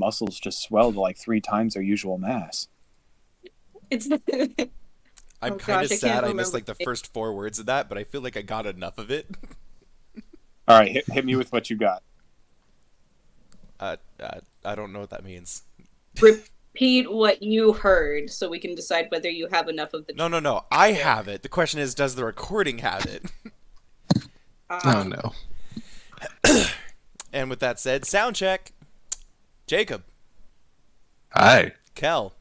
muscles just swell to like 3 times their usual mass. It's the I'm oh kind gosh, of I sad can't I missed remember. like the first 4 words of that, but I feel like I got enough of it. All right, hit me with what you got. I don't know what that means. Repeat what you heard so we can decide whether you have enough of the. No. I have it. The question is, does the recording have it? Oh no. And with that said, sound check. Jacob, Hi. Kel.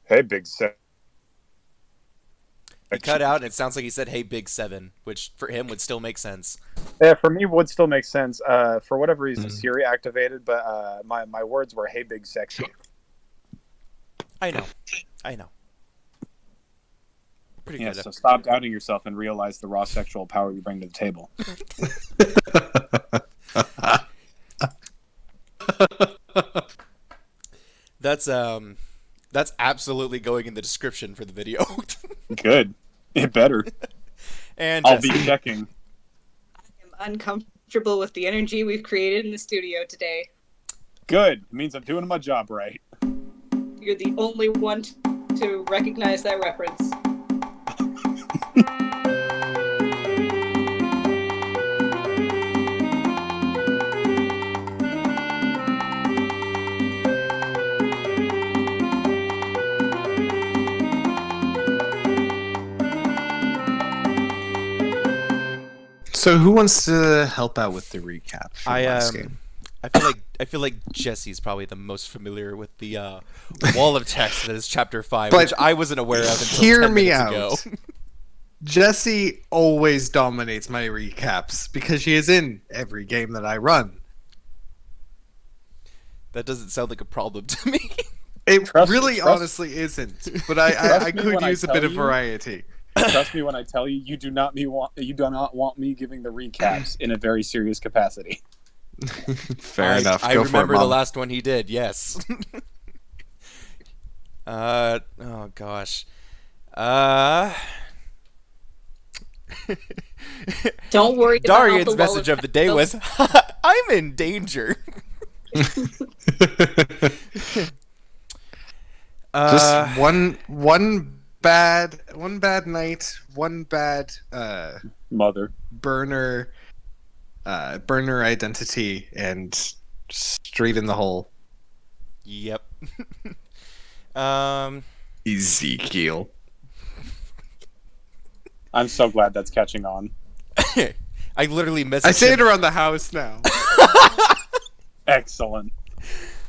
Hey, big set. He cut out, and it sounds like he said, "Hey, Big Seven," which for him would still make sense. Yeah, for me would still make sense. For whatever reason, Mm. Siri activated, but my words were "Hey, big sexy." I know. Pretty Yeah, good. so stop doubting yourself and realize the raw sexual power you bring to the table. That's absolutely going in the description for the video. Good. It better. And I'll Jesse. be checking. I'm uncomfortable with the energy we've created in the studio today. Good. It means I'm doing my job right. You're the only one to recognize that reference. So who wants to help out with the recap for I last game? I feel like Jesse's probably the most familiar with the wall of text that is chapter 5, But which I wasn't aware of until hear 10 me minutes out. ago. Jesse always dominates my recaps because she is in every game that I run. That doesn't sound like a problem to me. It Trust- really trust- honestly isn't, but I Trust me could when I use a tell bit of you. variety. Trust me when I tell you, you do not want me giving the recaps in a very serious capacity. Fair enough. I Go remember for it, the Mom. last one he did. Yes. Oh gosh. Don't worry about Darian's the wall message of the day was, "I'm in danger." Just one bad night, one bad Mother. burner identity, and straight in the hole. Yep. Um. Ezekiel. I'm so glad that's catching on. I literally messaged I say it him. around the house now. Excellent.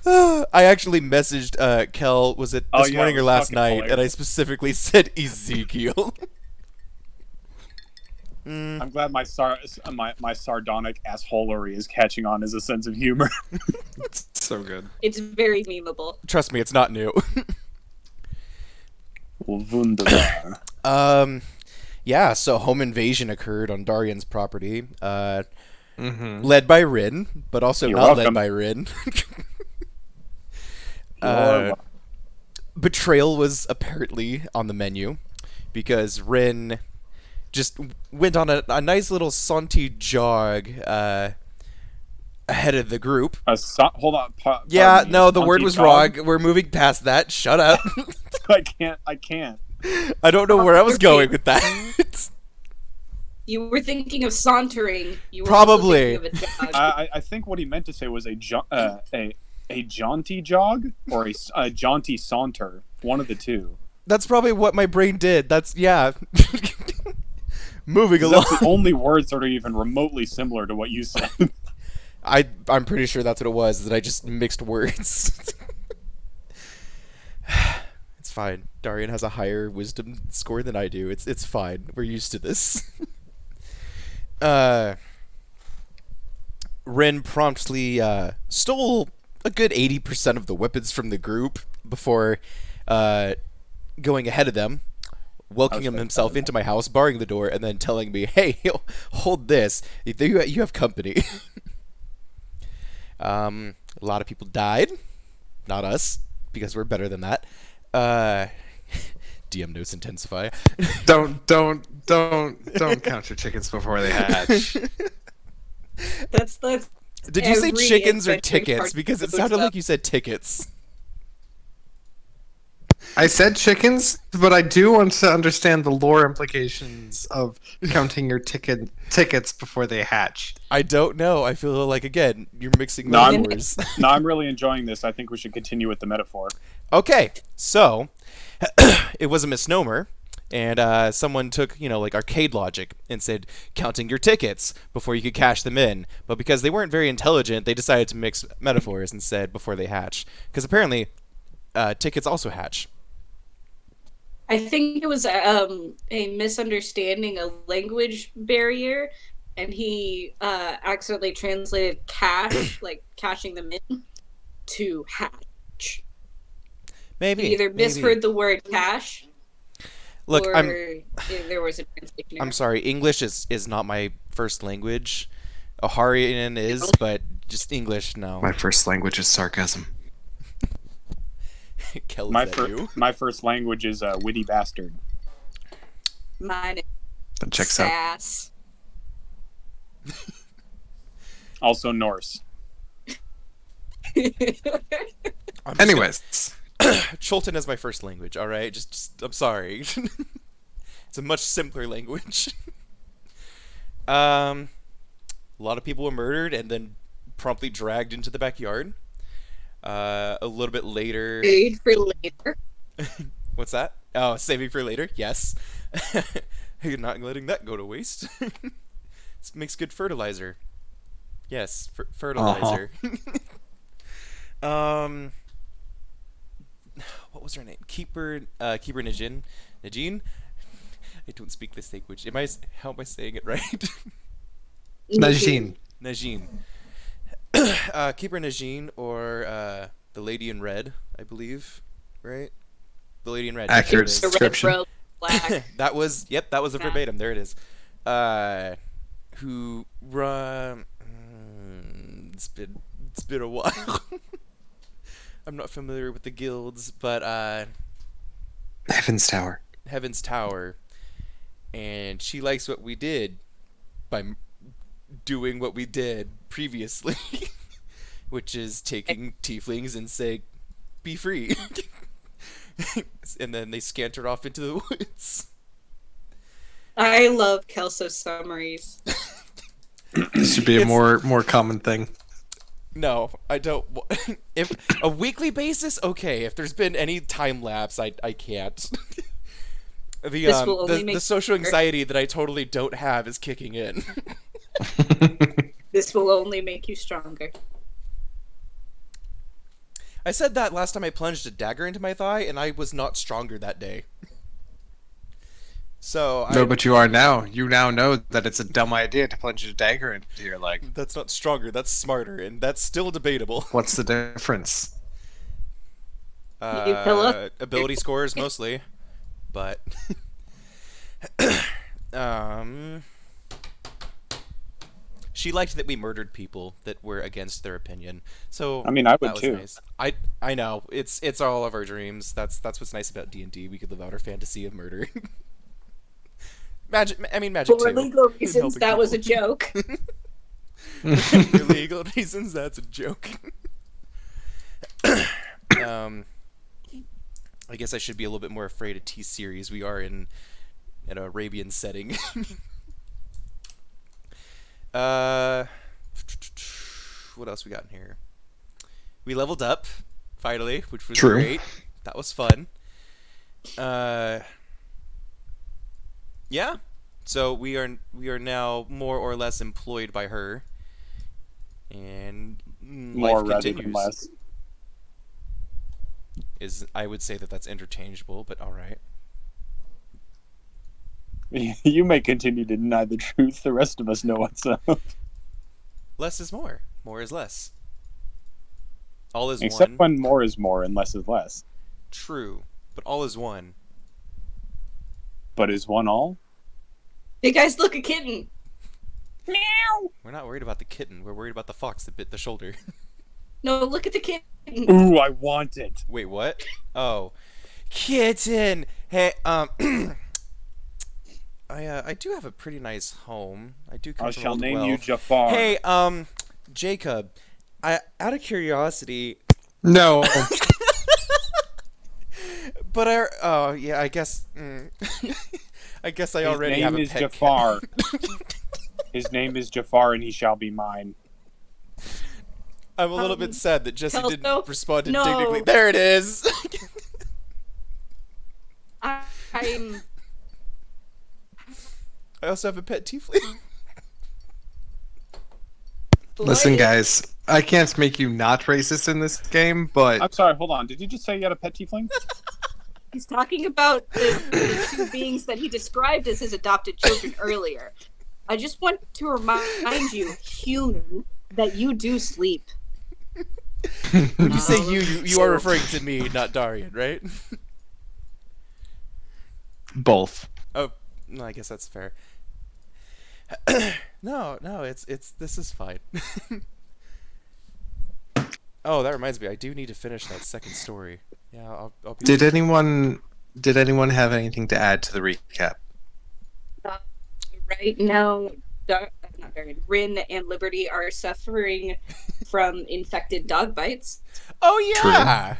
I actually messaged Kel, was it Oh, this yeah, morning it or was last fucking night, hilarious. and I specifically said Ezekiel. I'm glad my sardonic assholery is catching on as a sense of humor. So good. It's very memeable. Trust me, it's not new. Wunderbar. Yeah, so home invasion occurred on Darian's property, Mm-hmm. led by Rin, but also You're not welcome. led by Rin. You're Betrayal was apparently on the menu because Rin just went on a nice little saunty jog ahead of the group. Hold on. Yeah, pardon me, no, the Monty word was Dog? wrong. We're moving past that. Shut up. I can't. I don't know where I was going with that. You were thinking of sauntering. You were Probably. Also thinking of a jog. I think what he meant to say was a jaunty jog or a jaunty saunter. One of the two. That's probably what my brain did. That's, yeah. Moving 'Cause along. that's the only words that are even remotely similar to what you said. I'm pretty sure that's what it was, that I just mixed words. It's fine. Darian has a higher wisdom score than I do. It's fine. We're used to this. Ren promptly stole a good 80% of the weapons from the group before going ahead of them, welcoming himself into my house, barring the door, and then telling me, "Hey, hold this. You have company." A lot of people died. Not us, because we're better than that. DM notes intensify. Don't count your chickens before they hatch. That's Did you say every chickens or adventuring tickets? party Because it goes sounded up. like you said tickets. I said chickens, but I do want to understand the lore implications of counting your tickets before they hatch. I don't know. I feel like, again, you're mixing No, I'm- metaphors. No, I'm really enjoying this. I think we should continue with the metaphor. Okay, so it was a misnomer, and someone took, like arcade logic and said counting your tickets before you could cash them in. But because they weren't very intelligent, they decided to mix metaphors and said before they hatch. Because apparently, tickets also hatch. I think it was a misunderstanding, a language barrier, and he accidentally translated cash, like cashing them in, to hatch. Maybe. He either maybe. misheard the word cash, Look, or I'm there was a translation error. sorry. English is not my first language. Oharian is, but just English, no. My first language is sarcasm. Kel, is My that first you? my first language is witty bastard. Mine That is checks out. sass. Also Norse. I'm just Anyways, Chultan is my first language, alright? Just I'm sorry. It's a much simpler language. A lot of people were murdered and then promptly dragged into the backyard. A little bit later... Food for later. What's that? Oh, saving for later? Yes. You're not letting that go to waste. It makes good fertilizer. Yes, fertilizer. What was her name? Keeper Najin? Najin? I don't speak this language. How am I saying it right? Najin. Najin. Keeper Najin, or the Lady in Red, I believe, right? The Lady in Red. Accurate Yes, The it is. red description. robe, black. that was a Yeah. verbatim. There it is. Who run? It's been a while. I'm not familiar with the guilds, but Heaven's Tower. Heaven's Tower, and she likes what we did by doing what we did previously, which is taking tieflings and saying, "Be free," and then they scantered off into the woods. I love Kelso summaries. This should be a It's- more common thing. No, I don't. If a weekly basis, okay. If there's been any time lapse, I can't. This will only The make social you better. anxiety that I totally don't have is kicking in. This will only make you stronger. I said that last time I plunged a dagger into my thigh, and I was not stronger that day. So No, but you are now. You now know that it's a dumb idea to plunge a dagger into your leg. that's not stronger. That's smarter, and that's still debatable. What's the difference? You kill us. Ability scores mostly, but she liked that we murdered people that were against their opinion. So I mean, I would that was too. nice. I know it's all of our dreams. That's what's nice about D&D. We could live out our fantasy of murder. Magic For too. legal reasons, helping that was a people. joke. For legal reasons, that's a joke. I guess I should be a little bit more afraid of T-Series. We are in an Arabian setting. What else we got in here? We leveled up, finally, which was True. great. That was fun. Yeah. So we are now more or less employed by her, and More life rather than continues. less. I would say that's interchangeable, but all right. You may continue to deny the truth. The rest of us know what's up. Less is more. More is less. All is Except one. when more is more and less is less. True, but all is one. But is one all? Hey guys, look, a kitten. We're not worried about the kitten. We're worried about the fox that bit the shoulder. No, look at the kitten. Ooh, I want it. Wait, what? Oh, kitten. Hey, I do have a pretty nice home. I do come I from shall old name wealth. you Jafar. Hey, Jacob, out of curiosity, No. but I guess I guess I His already have name a is pet cat. Jafar. His name is Jafar, and he shall be mine. I'm a little bit sad that Jesse Kelso? didn't respond No. indignantly. There it is. I'm. I also have a pet tiefling. Listen, What? guys, I can't make you not racist in this game, but I'm sorry, hold on. Did you just say you had a pet tiefling? He's talking about the two beings that he described as his adopted children earlier. I just want to remind you, human, that you do sleep. When you say you are referring to me, not Darian, right? both. Oh, no, I guess that's fair. No, it's this is fine. Oh, that reminds me, I do need to finish that second story. Yeah, I'll be. Did anyone have anything to add to the recap? Right now, Rin and Liberty are suffering from infected dog bites. Oh yeah.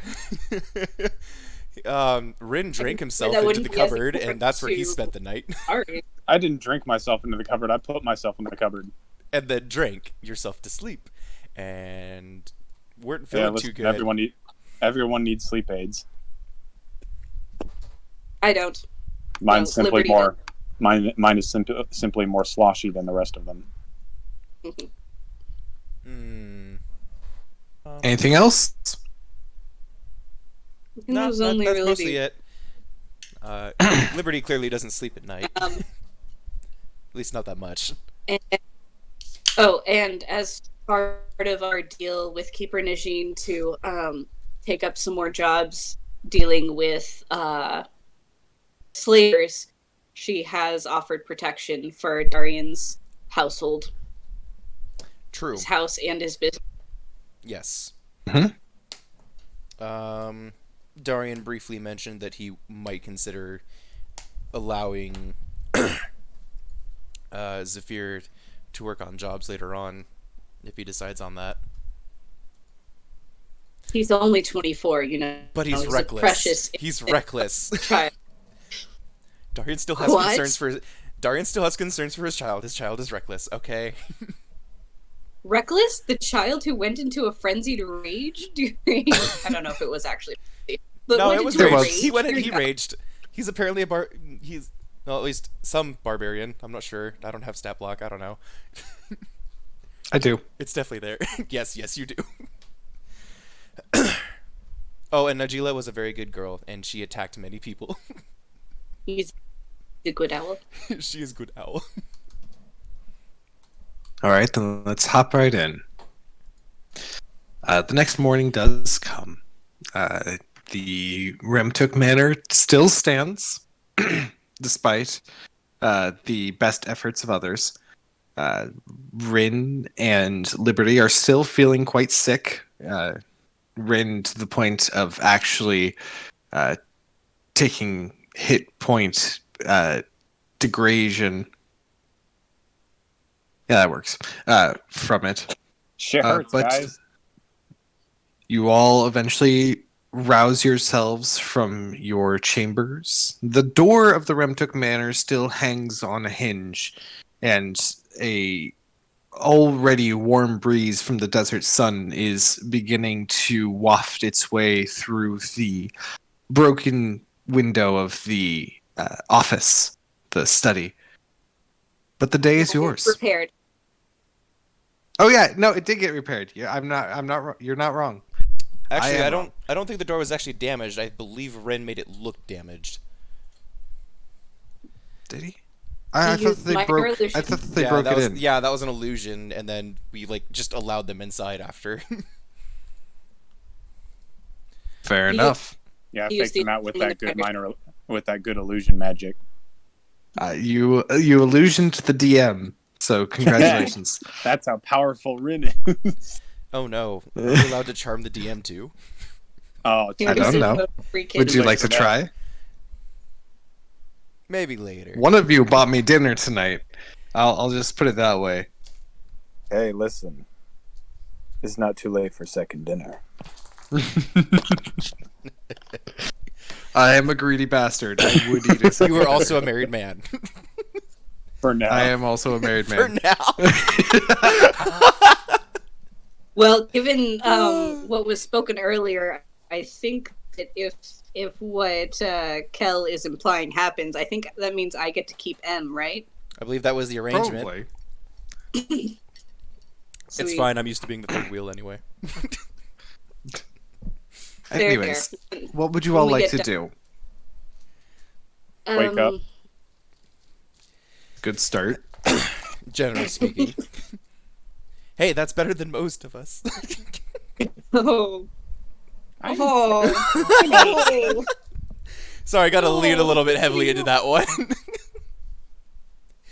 Rin drank himself That into wouldn't the be as cupboard, and that's where he to- spent the night. Sorry. I didn't drink myself into the cupboard. I put myself in the cupboard. And then drank yourself to sleep, and weren't Yeah, feeling listen, too good. everyone needs sleep aids. I don't. Mine's No, simply Liberty more. Mine is simply more sloshy than the rest of them. Hmm. Anything else? I think No, that was that's only really mostly it. Liberty clearly doesn't sleep at night. Um, At least not that much. and as part of our deal with Keeper Najin to take up some more jobs dealing with slavers, she has offered protection for Darian's household, True. his house, and his business. Yes. Mhm. Darian briefly mentioned that he might consider allowing Zephyr to work on jobs later on if he decides on that. He's only 24, you know. But he's a reckless. precious He's reckless. child. Darian still has What? concerns for his child. His child is reckless. Okay. Reckless, the child who went into a frenzied rage during. I don't know if it was actually. But No, went it was into a rage. rage He during- raged. He's apparently he's well, at least some barbarian. I'm not sure. I don't have stat block. I don't know. I do. It's definitely there. Yes, you do. Oh, and Najila was a very good girl, and she attacked many people. He's a good owl. She is good owl. All right, then let's hop right in. The next morning does come. The Remtuk Manor still stands, despite the best efforts of others. Rin and Liberty are still feeling quite sick. Rin to the point of actually taking hit point degradation. Yeah, that works. From it. Shit hurts, but guys. you all eventually rouse yourselves from your chambers. The door of the Remtuk Manor still hangs on a hinge, and a already warm breeze from the desert sun is beginning to waft its way through the broken window of the office, the study. But the day is yours. Prepared. Oh yeah, no, it did get repaired. Yeah, I'm not. You're not wrong. Actually, I I am don't think the door was actually damaged. I believe Ren made it look damaged. Did he? I He thought used they minor broke. I illusion. thought they broke that it was, in. Yeah, that was an illusion, and then we just allowed them inside after. Fair You- enough. Yeah, I He used faked them the out with illusion that minor- with that good illusion magic. You illusioned the DM, so congratulations. That's how powerful Rin is. Oh no, are we allowed to charm the DM too? Oh, I don't know. Would you like to try? Maybe later. One of you bought me dinner tonight. I'll just put it that way. Hey, listen. It's not too late for second dinner. I am a greedy bastard. I would eat a You second are also a dinner. married man. For now. I am also a married For man. now. Well, given what was spoken earlier, I think that if what Kel is implying happens, I think that means I get to keep M, right? I believe that was the arrangement. Probably. It's Sweet. fine. I'm used to being the third wheel anyway. Fair, Anyways, fair. what would you When all we like get to done. do? Wake up. Good start. Generally speaking. Hey, that's better than most of us. Oh. Oh. Sorry, I gotta lean a little bit heavily into that one.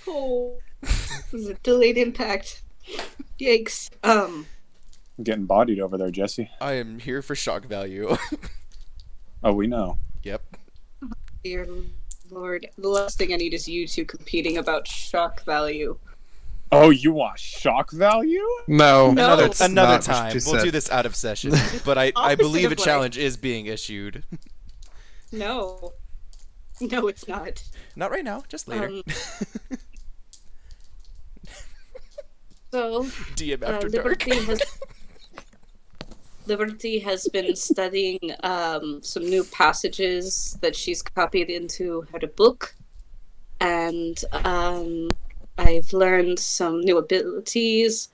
Oh. This is a delayed impact. Yikes. I'm getting bodied over there, Jesse. I am here for shock value. Oh, we know. Yep. Dear Lord. The last thing I need is you two competing about shock value. Oh, you want shock value? No, No. that's Another not what time. you We'll said. do this out of session. But I Opposite believe a of what I- challenge is being issued. No. No, it's not. Not right now, just later. So, DM after dark. Liberty has been studying some new passages that she's copied into her book, and I've learned some new abilities.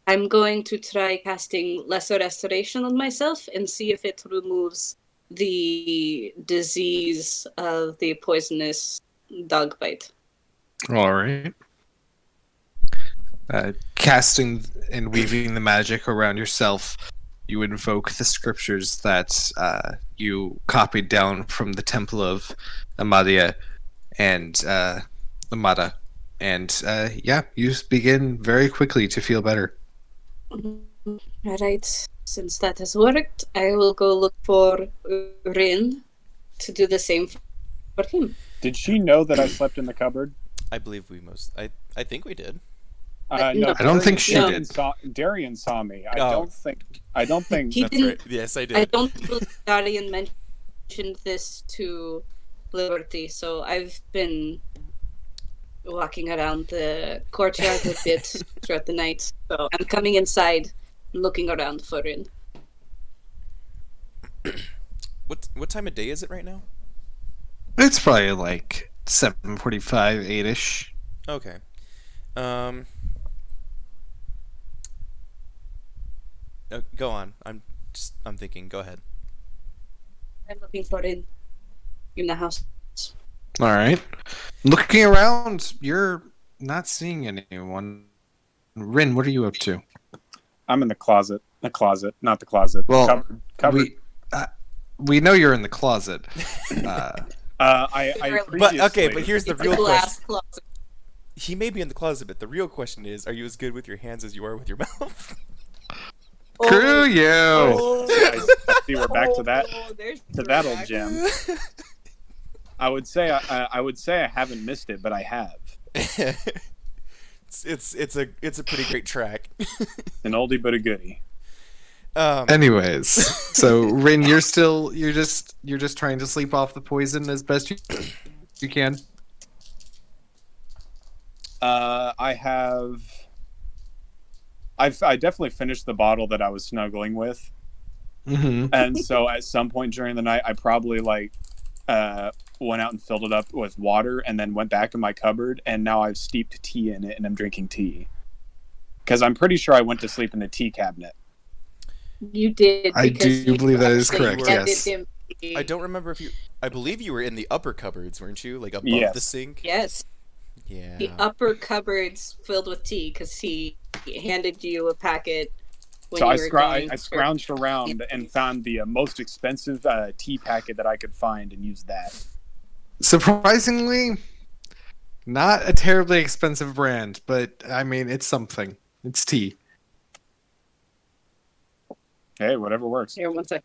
I'm going to try casting Lesser Restoration on myself and see if it removes the disease of the poisonous dog bite. All right. Casting and weaving the magic around yourself, you invoke the scriptures that you copied down from the Temple of Amadia and Amada. And yeah, you just begin very quickly to feel better. Alright, since that has worked, I will go look for Rin to do the same for him. Did she know that I slept in the cupboard? I believe we most. I think we did. No. No, I don't think she No. did. Darian saw me. I Oh. don't think. He That's didn't- right. Yes, I did. I don't believe Darian mentioned this to Liberty, so I've been walking around the courtyard a bit throughout the night. So I'm coming inside and looking around for Rin. What time of day is it right now? It's probably like 7:45, 8-ish. Okay. Go on. I'm thinking. Go ahead. I'm looking for Rin in the house. All right. Looking around, you're not seeing anyone. Rin, what are you up to? I'm in the closet. The closet, not the closet. Well, cupboard. We know you're in the closet. I But, previously, But here's the It's a real glass question. closet. He may be in the closet, but the real question is: are you as good with your hands as you are with your mouth? Screw you! I see we're back to that There's old throwback. gem. I would say I haven't missed it, but I have. it's a pretty great track. An oldie but a goodie. Anyways, so Rin, you're just trying to sleep off the poison as best you can. I definitely finished the bottle that I was snuggling with, Mm-hmm. and so at some point during the night, I probably went out and filled it up with water, and then went back in my cupboard, and now I've steeped tea in it, and I'm drinking tea. Because I'm pretty sure I went to sleep in the tea cabinet. You did. I because do you believe that is actually correct, handed yes. him I don't remember if you. I believe you were in the upper cupboards, weren't you? Like above Yes. the sink. Yes, Yeah. the upper cupboards filled with tea because he handed you a packet. When So you I, were going I scrounged around and found the most expensive tea packet that I could find and used that. Surprisingly, not a terribly expensive brand, but I mean, it's something. It's tea. Hey, whatever works. Here, one sec.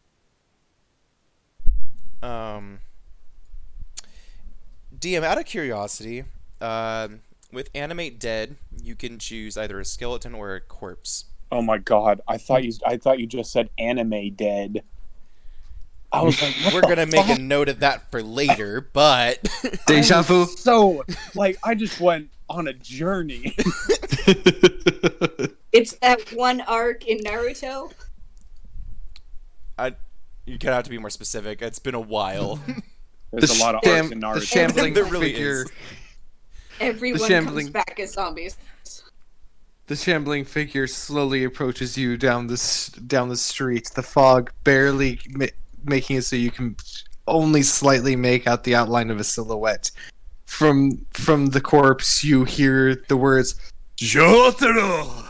DM, out of curiosity, with Animate Dead, you can choose either a skeleton or a corpse. Oh my god! I thought you just said anime dead. I was like, what We're the gonna make fuck? a note of that for later, but Deja vu. So, like, I just went on a journey. It's that one arc in Naruto. you're gonna have to be more specific. It's been a while. There's a lot of arcs in the Naruto. shambling There really figure. is. Everyone comes shambling- back as zombies. The shambling figure slowly approaches you down the street. The fog barely making it so you can only slightly make out the outline of a silhouette. From the corpse, you hear the words "Jotaro."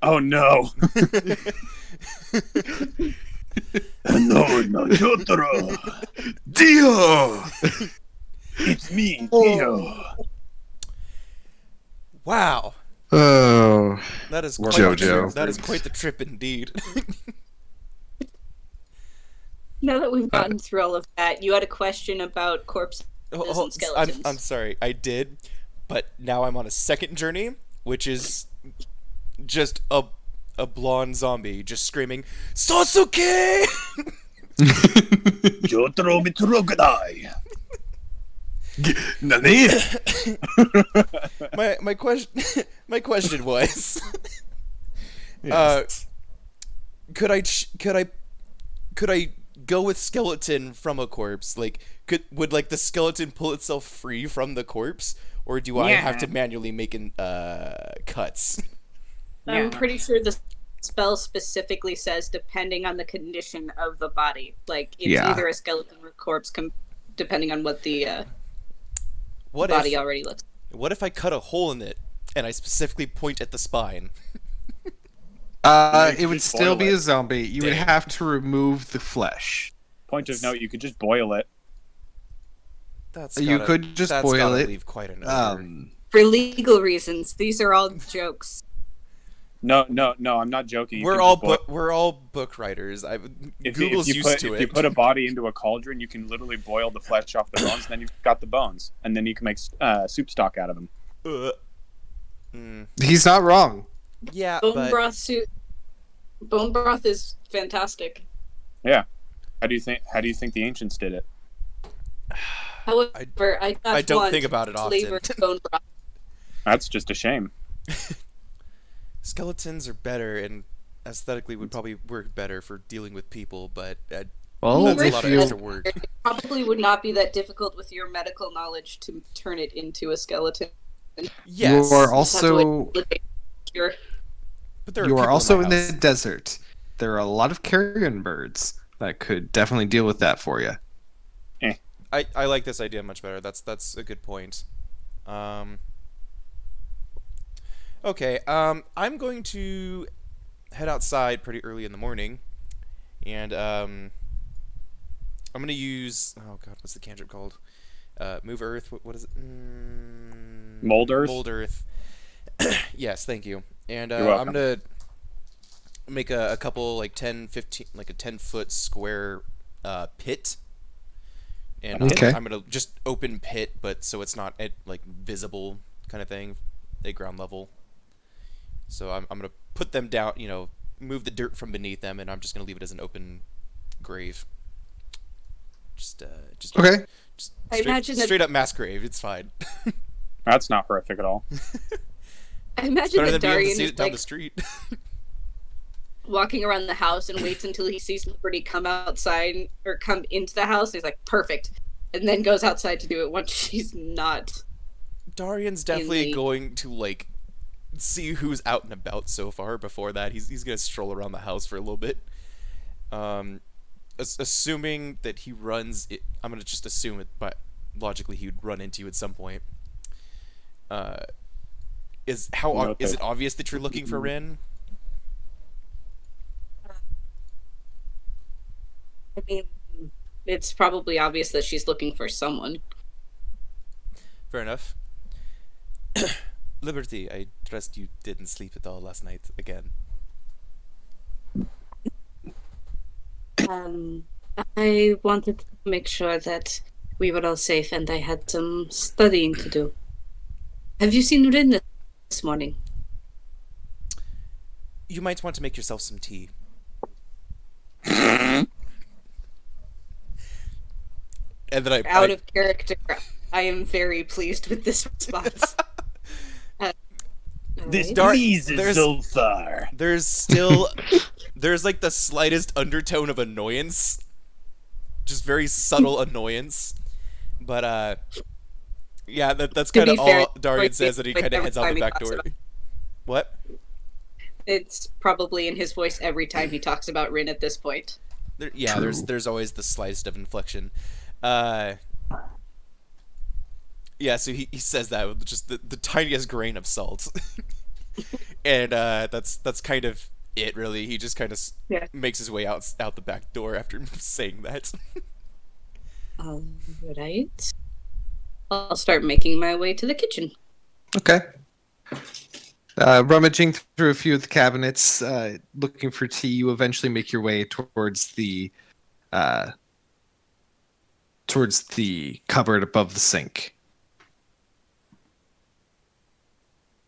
Oh no! No, Jotaro! Dio! It's me, Dio. Wow, Oh, that is Jojo. That is quite the trip indeed. Now that we've gotten through all of that, you had a question about corpses and skeletons. I'm sorry, I did, but now I'm on a second journey, which is just a blonde zombie just screaming Sasuke. Jotaro Mitsurogadai. Nani? my question my question was could I go with skeleton from a corpse? Like, would like the skeleton pull itself free from the corpse, or do I have to manually make cuts? I'm pretty sure the spell specifically says depending on the condition of the body. Like, it's Yeah. either a skeleton or corpse, depending on what the What body if already looks. what if I cut a hole in it and I specifically point at the spine? It would just still boil be it. a zombie. You would Dang. have to remove the flesh. Point of note: you could just boil it. You could just that's boil gotta it. leave quite an odor. For legal reasons, these are all jokes. No, I'm not joking. You We're can all just boil- we're all book writers. Google's if used to if it. you put a body into a cauldron, you can literally boil the flesh off the bones, and then you've got the bones, and then you can make soup stock out of them. He's not wrong. Yeah, Bone but broth soup. Bone broth is fantastic. How do you think the ancients did it? However, I don't want think about it often. flavored bone broth. That's just a shame. skeletons are better and aesthetically would probably work better for dealing with people, but Well, that's a if lot of you- extra work. It probably would not be that difficult with your medical knowledge to turn it into a skeleton. Yes, You are That's also what you're- but there you people are also in my the house. desert. There are a lot of carrion birds that could definitely deal with that for you. I like this idea much better. That's a good point. Okay, I'm going to head outside pretty early in the morning, and I'm gonna use what's the cantrip called? Move Earth. What is it? Mold Earth? Mold Earth. Yes, thank you. And You're welcome. I'm gonna make a couple like 10, 15, like a 10-foot square pit. And Okay. I'm gonna just open pit, but so it's not at like visible kind of thing, at ground level. So I'm gonna put them down, move the dirt from beneath them, and I'm just gonna leave it as an open grave. Just Okay. Just I straight, imagine that- straight up mass grave. It's fine. That's not horrific at all. I imagine Better that than being able to Darian see is it down like the street. walking around the house and waits until he sees Liberty come outside or come into the house. He's like, perfect. And then goes outside to do it once she's not. Darian's definitely the- going to like see who's out and about so far. Before that, he's gonna stroll around the house for a little bit. Assuming that he runs it, I'm gonna just assume it, but logically he would run into you at some point. Is it obvious that you're looking for Rin? I mean, it's probably obvious that she's looking for someone. Fair enough. Liberty, I trust you didn't sleep at all last night again. I wanted to make sure that we were all safe and I had some studying to do. Have you seen Rin this morning? You might want to make yourself some tea. And then Out of character, I am very pleased with this response. This Alright. pleases so far. there's like the slightest undertone of annoyance, just very subtle annoyance, but yeah, that's To kind of be fair, all Darian says, and he like kind of every heads out time the he back talks door. about- What? It's probably in his voice every time he talks about Rin at this point. Yeah, True. there's always the slightest of inflection. Yeah, so he says that with just the tiniest grain of salt, and that's kind of it, really. He just kind of Yeah. makes his way out the back door after saying that. Alright. I'll start making my way to the kitchen. Okay. Rummaging through a few of the cabinets, looking for tea, you eventually make your way towards the cupboard above the sink.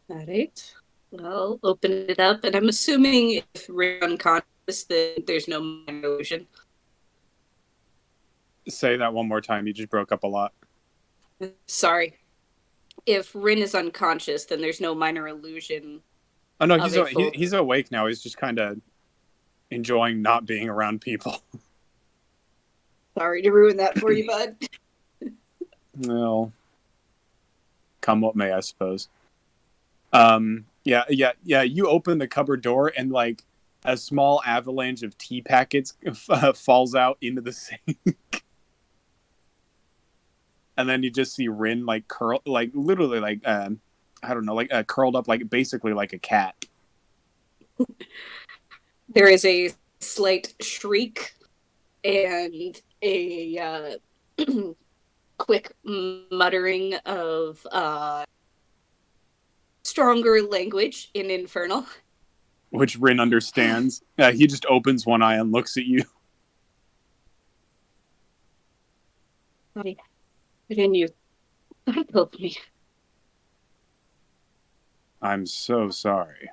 Alright. Well, open it up, and I'm assuming if Rin unconscious, then there's no minor illusion. Say that one more time. You just broke up a lot. Sorry. If Rin is unconscious, then there's no minor illusion. Oh no, Are they full? he's awake now. He's just kind of enjoying not being around people. Sorry to ruin that for you, bud. Well, come what may, I suppose. Yeah. You open the cupboard door, and like a small avalanche of tea packets falls out into the sink, and then you just see Rin like literally I don't know, curled up, like basically like a cat. There is a slight shriek and a quick muttering of stronger language in Infernal. Which Rin understands. He just opens one eye and looks at you. Sorry. Rin, you startled me. I'm so sorry.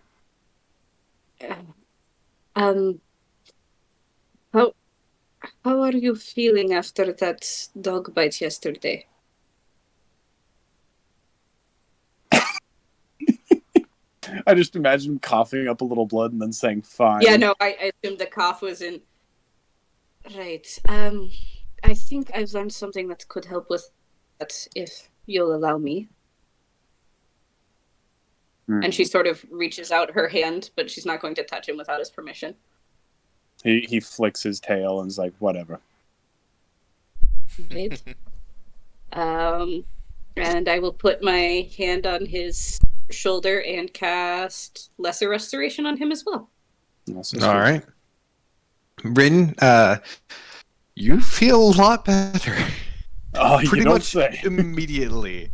How are you feeling after that dog bite yesterday? I just imagine him coughing up a little blood and then saying fine. Yeah, no, I assumed the cough was in. Right. I think I've learned something that could help with that if you'll allow me. And she sort of reaches out her hand, but she's not going to touch him without his permission. He flicks his tail and is like, whatever. Right. And I will put my hand on his shoulder and cast Lesser Restoration on him as well. All right. Rin, you feel a lot better. Oh, you Pretty don't much say. immediately.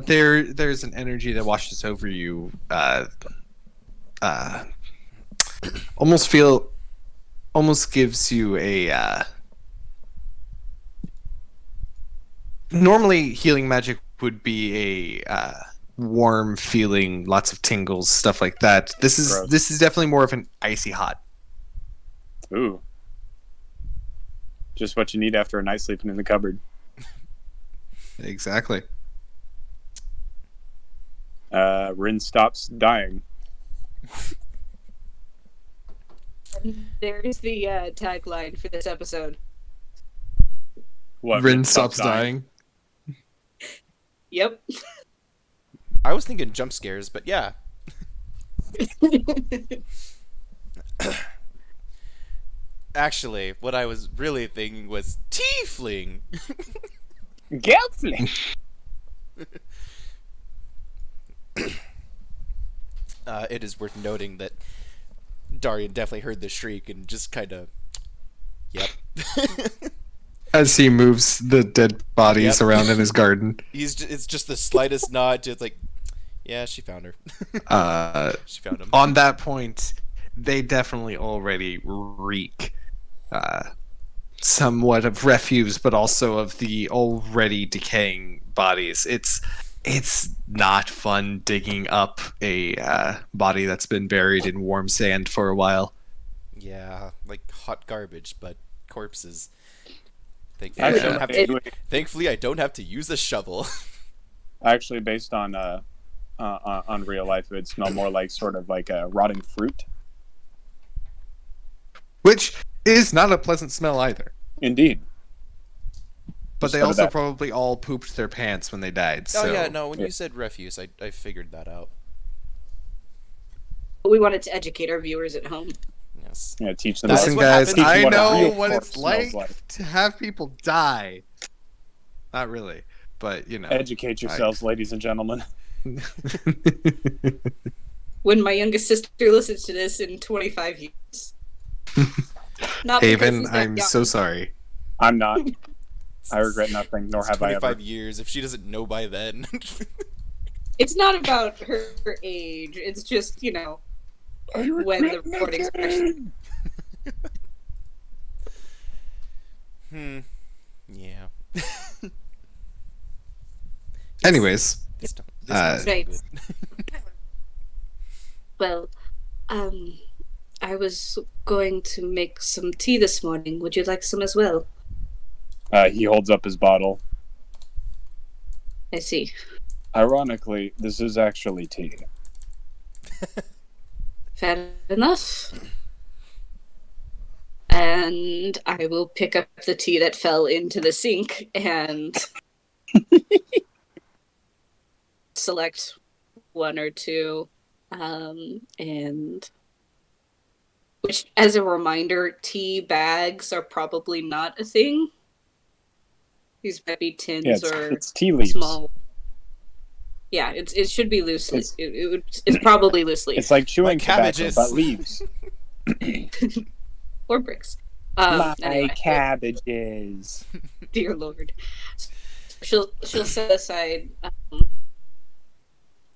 There's an energy that washes over you. Almost gives you a. Normally, healing magic would be a warm feeling, lots of tingles, stuff like that. This is definitely more of an icy hot. Ooh. Just what you need after a night sleeping in the cupboard. Exactly. Rin stops dying. There's the tagline for this episode. What? Rin stops dying. Yep. I was thinking jump scares, but yeah. Actually, what I was really thinking was tiefling. Gelfling. It is worth noting that Darian definitely heard the shriek and just kind of, yep. As he moves the dead bodies Yep. around in his garden. It's just the slightest nod to, it's like, yeah, she found her. She found him. On that point, they definitely already reek somewhat of refuse, but also of the already decaying bodies. It's not fun digging up a body that's been buried in warm sand for a while. Yeah, like hot garbage, but corpses. Actually, Thankfully, I don't have to use a shovel. actually, based on real life, it would smell more like sort of like a rotting fruit. Which is not a pleasant smell either. Indeed. But they Just also that. probably all pooped their pants when they died. So. Oh yeah, no. When Yeah. you said refuse, I figured that out. We wanted to educate our viewers at home. Yes. Yeah, teach them. That's Listen, what guys, happens I what a know real what corpse it's smells like to have people die. Not really, but you know. Educate yourselves, ladies and gentlemen. When my youngest sister listens to this in 25 years. Not because Haven, he's that I'm young. so sorry. I'm not. I regret nothing, nor have I 25 ever. years. If she doesn't know by then. It's not about her age. It's just, when the recording starts. Yeah. Anyways, This Right. good. Well, I was going to make some tea this morning. Would you like some as well? He holds up his bottle. I see. Ironically, this is actually tea. Fair enough. And I will pick up the tea that fell into the sink and select one or two. And which, as a reminder, tea bags are probably not a thing. These might be tins Yeah, or it's tea leaves. small. Yeah, it should be loose leaf. It's probably loose leaf It's like chewing Like tobacco, cabbages. but leaves. or bricks. My Anyway, cabbages. dear Lord, she'll set aside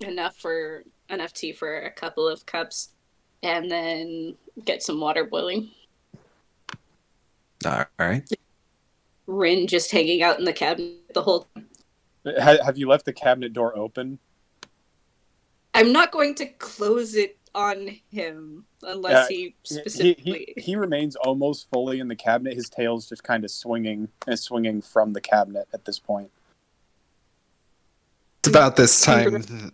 enough tea for a couple of cups, and then get some water boiling. all right. Rin just hanging out in the cabinet the whole time. Have you left the cabinet door open? I'm not going to close it on him unless he specifically. He remains almost fully in the cabinet. His tail's just kind of swinging from the cabinet at this point. It's about this time.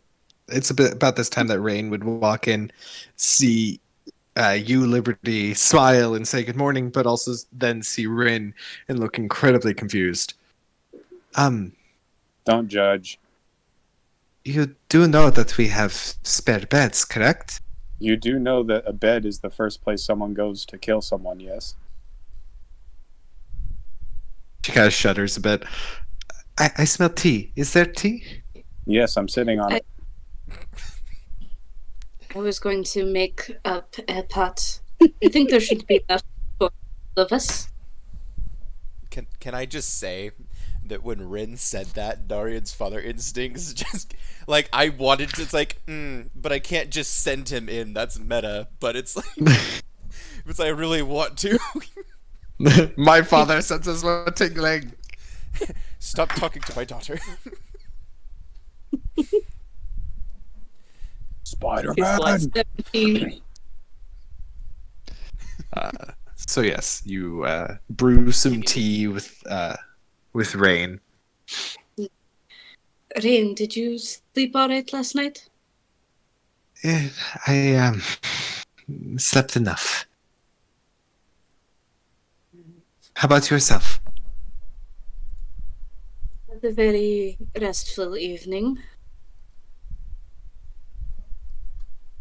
It's about this time that Rain would walk in, see you, Liberty, smile and say good morning, but also then see Rin and look incredibly confused. Don't judge. You do know that we have spare beds, correct? You do know that a bed is the first place someone goes to kill someone, yes? She kind of shudders a bit. I smell tea. Is there tea? Yes, I'm sitting on it. I was going to make up a pot. I think there should be enough for all of us. Can I just say that when Rin said that, Darian's father instincts just like I wanted to. It's like, but I can't just send him in. That's meta. But it's like, it's I really want to. My father senses a tingling. Stop talking to my daughter. His blood's Spider-Man! 17. So yes, you brew some tea with Rain. Rain, did you sleep all right last night? I slept enough. How about yourself? Had a very restful evening.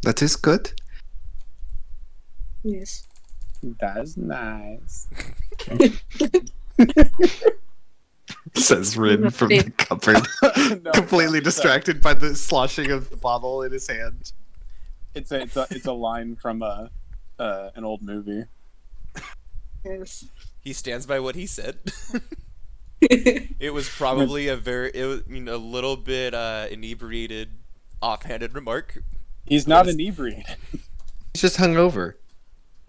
That is good. Yes. That's nice. Says Rin from the cupboard, No, completely no, distracted by the sloshing of the bottle in his hand. It's a line from an old movie. Yes. He stands by what he said. It was probably a little bit inebriated, offhanded remark. He's not inebriated. He's just hungover.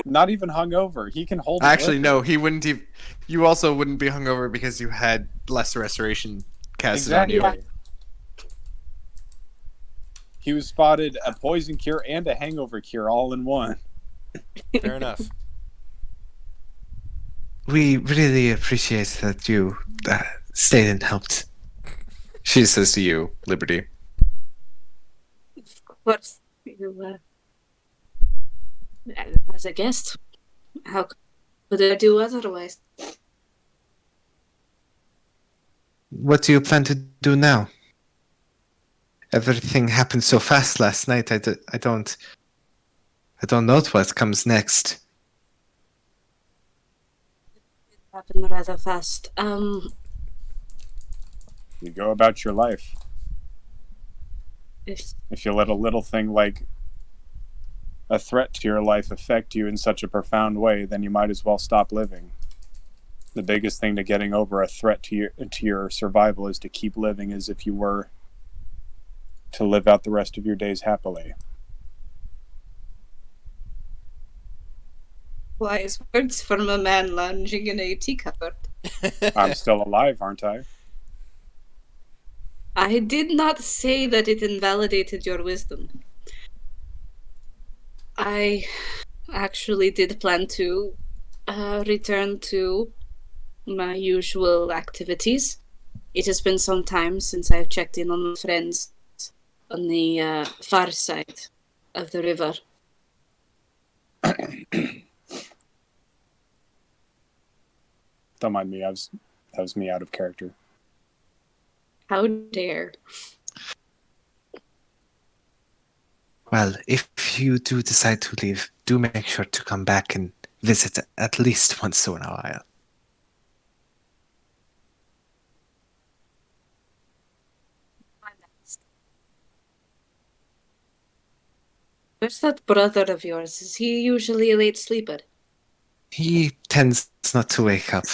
Not even hungover. He can hold. Actually, liquor. no, he wouldn't. You also wouldn't be hungover because you had lesser restoration casted on you. Exactly. He was spotted a poison cure and a hangover cure all in one. Fair enough. We really appreciate that you stayed and helped. She says to you, Liberty. Of course, you, as a guest, how could I do otherwise? What do you plan to do now? Everything happened so fast last night. I don't know what comes next. It happened rather fast. You go about your life. If you let a little thing like a threat to your life affect you in such a profound way, then you might as well stop living. The biggest thing to getting over a threat to your survival is to keep living as if you were to live out the rest of your days happily. Wise words from a man lounging in a tea cupboard. I'm still alive, aren't I? I did not say that it invalidated your wisdom. I actually did plan to return to my usual activities. It has been some time since I've checked in on my friends on the far side of the river. Don't mind me, that was me out of character. How dare. Well, if you do decide to leave, do make sure to come back and visit at least once in a while. Where's that brother of yours? Is he usually a late sleeper? He tends not to wake up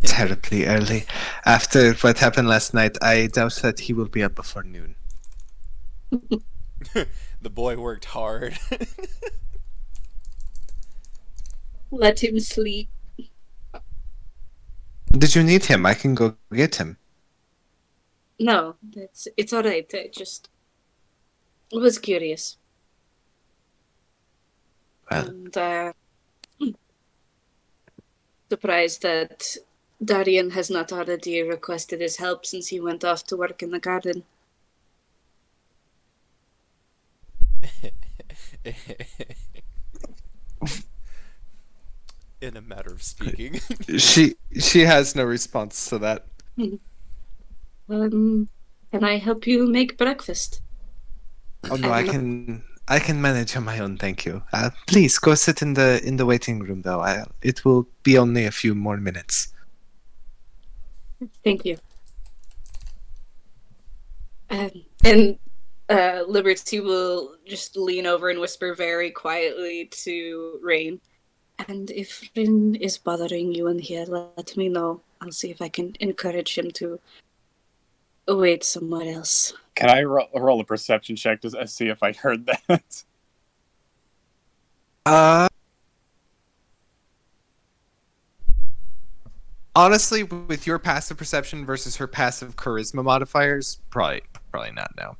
terribly early. After what happened last night, I doubt that he will be up before noon. The boy worked hard. Let him sleep. Did you need him? I can go get him. No, it's all right. I just was curious. Well, And surprised that Darian has not already requested his help since he went off to work in the garden. In a matter of speaking. she has no response to that. Can I help you make breakfast? Oh no, I can manage on my own, thank you. Please go sit in the waiting room, though. It will be only a few more minutes. Thank you. And Liberty will just lean over and whisper very quietly to Rain. And if Rain is bothering you in here, let me know. I'll see if I can encourage him to wait somewhere else. Can I roll a perception check to see if I heard that? Honestly, with your passive perception versus her passive charisma modifiers, probably not now.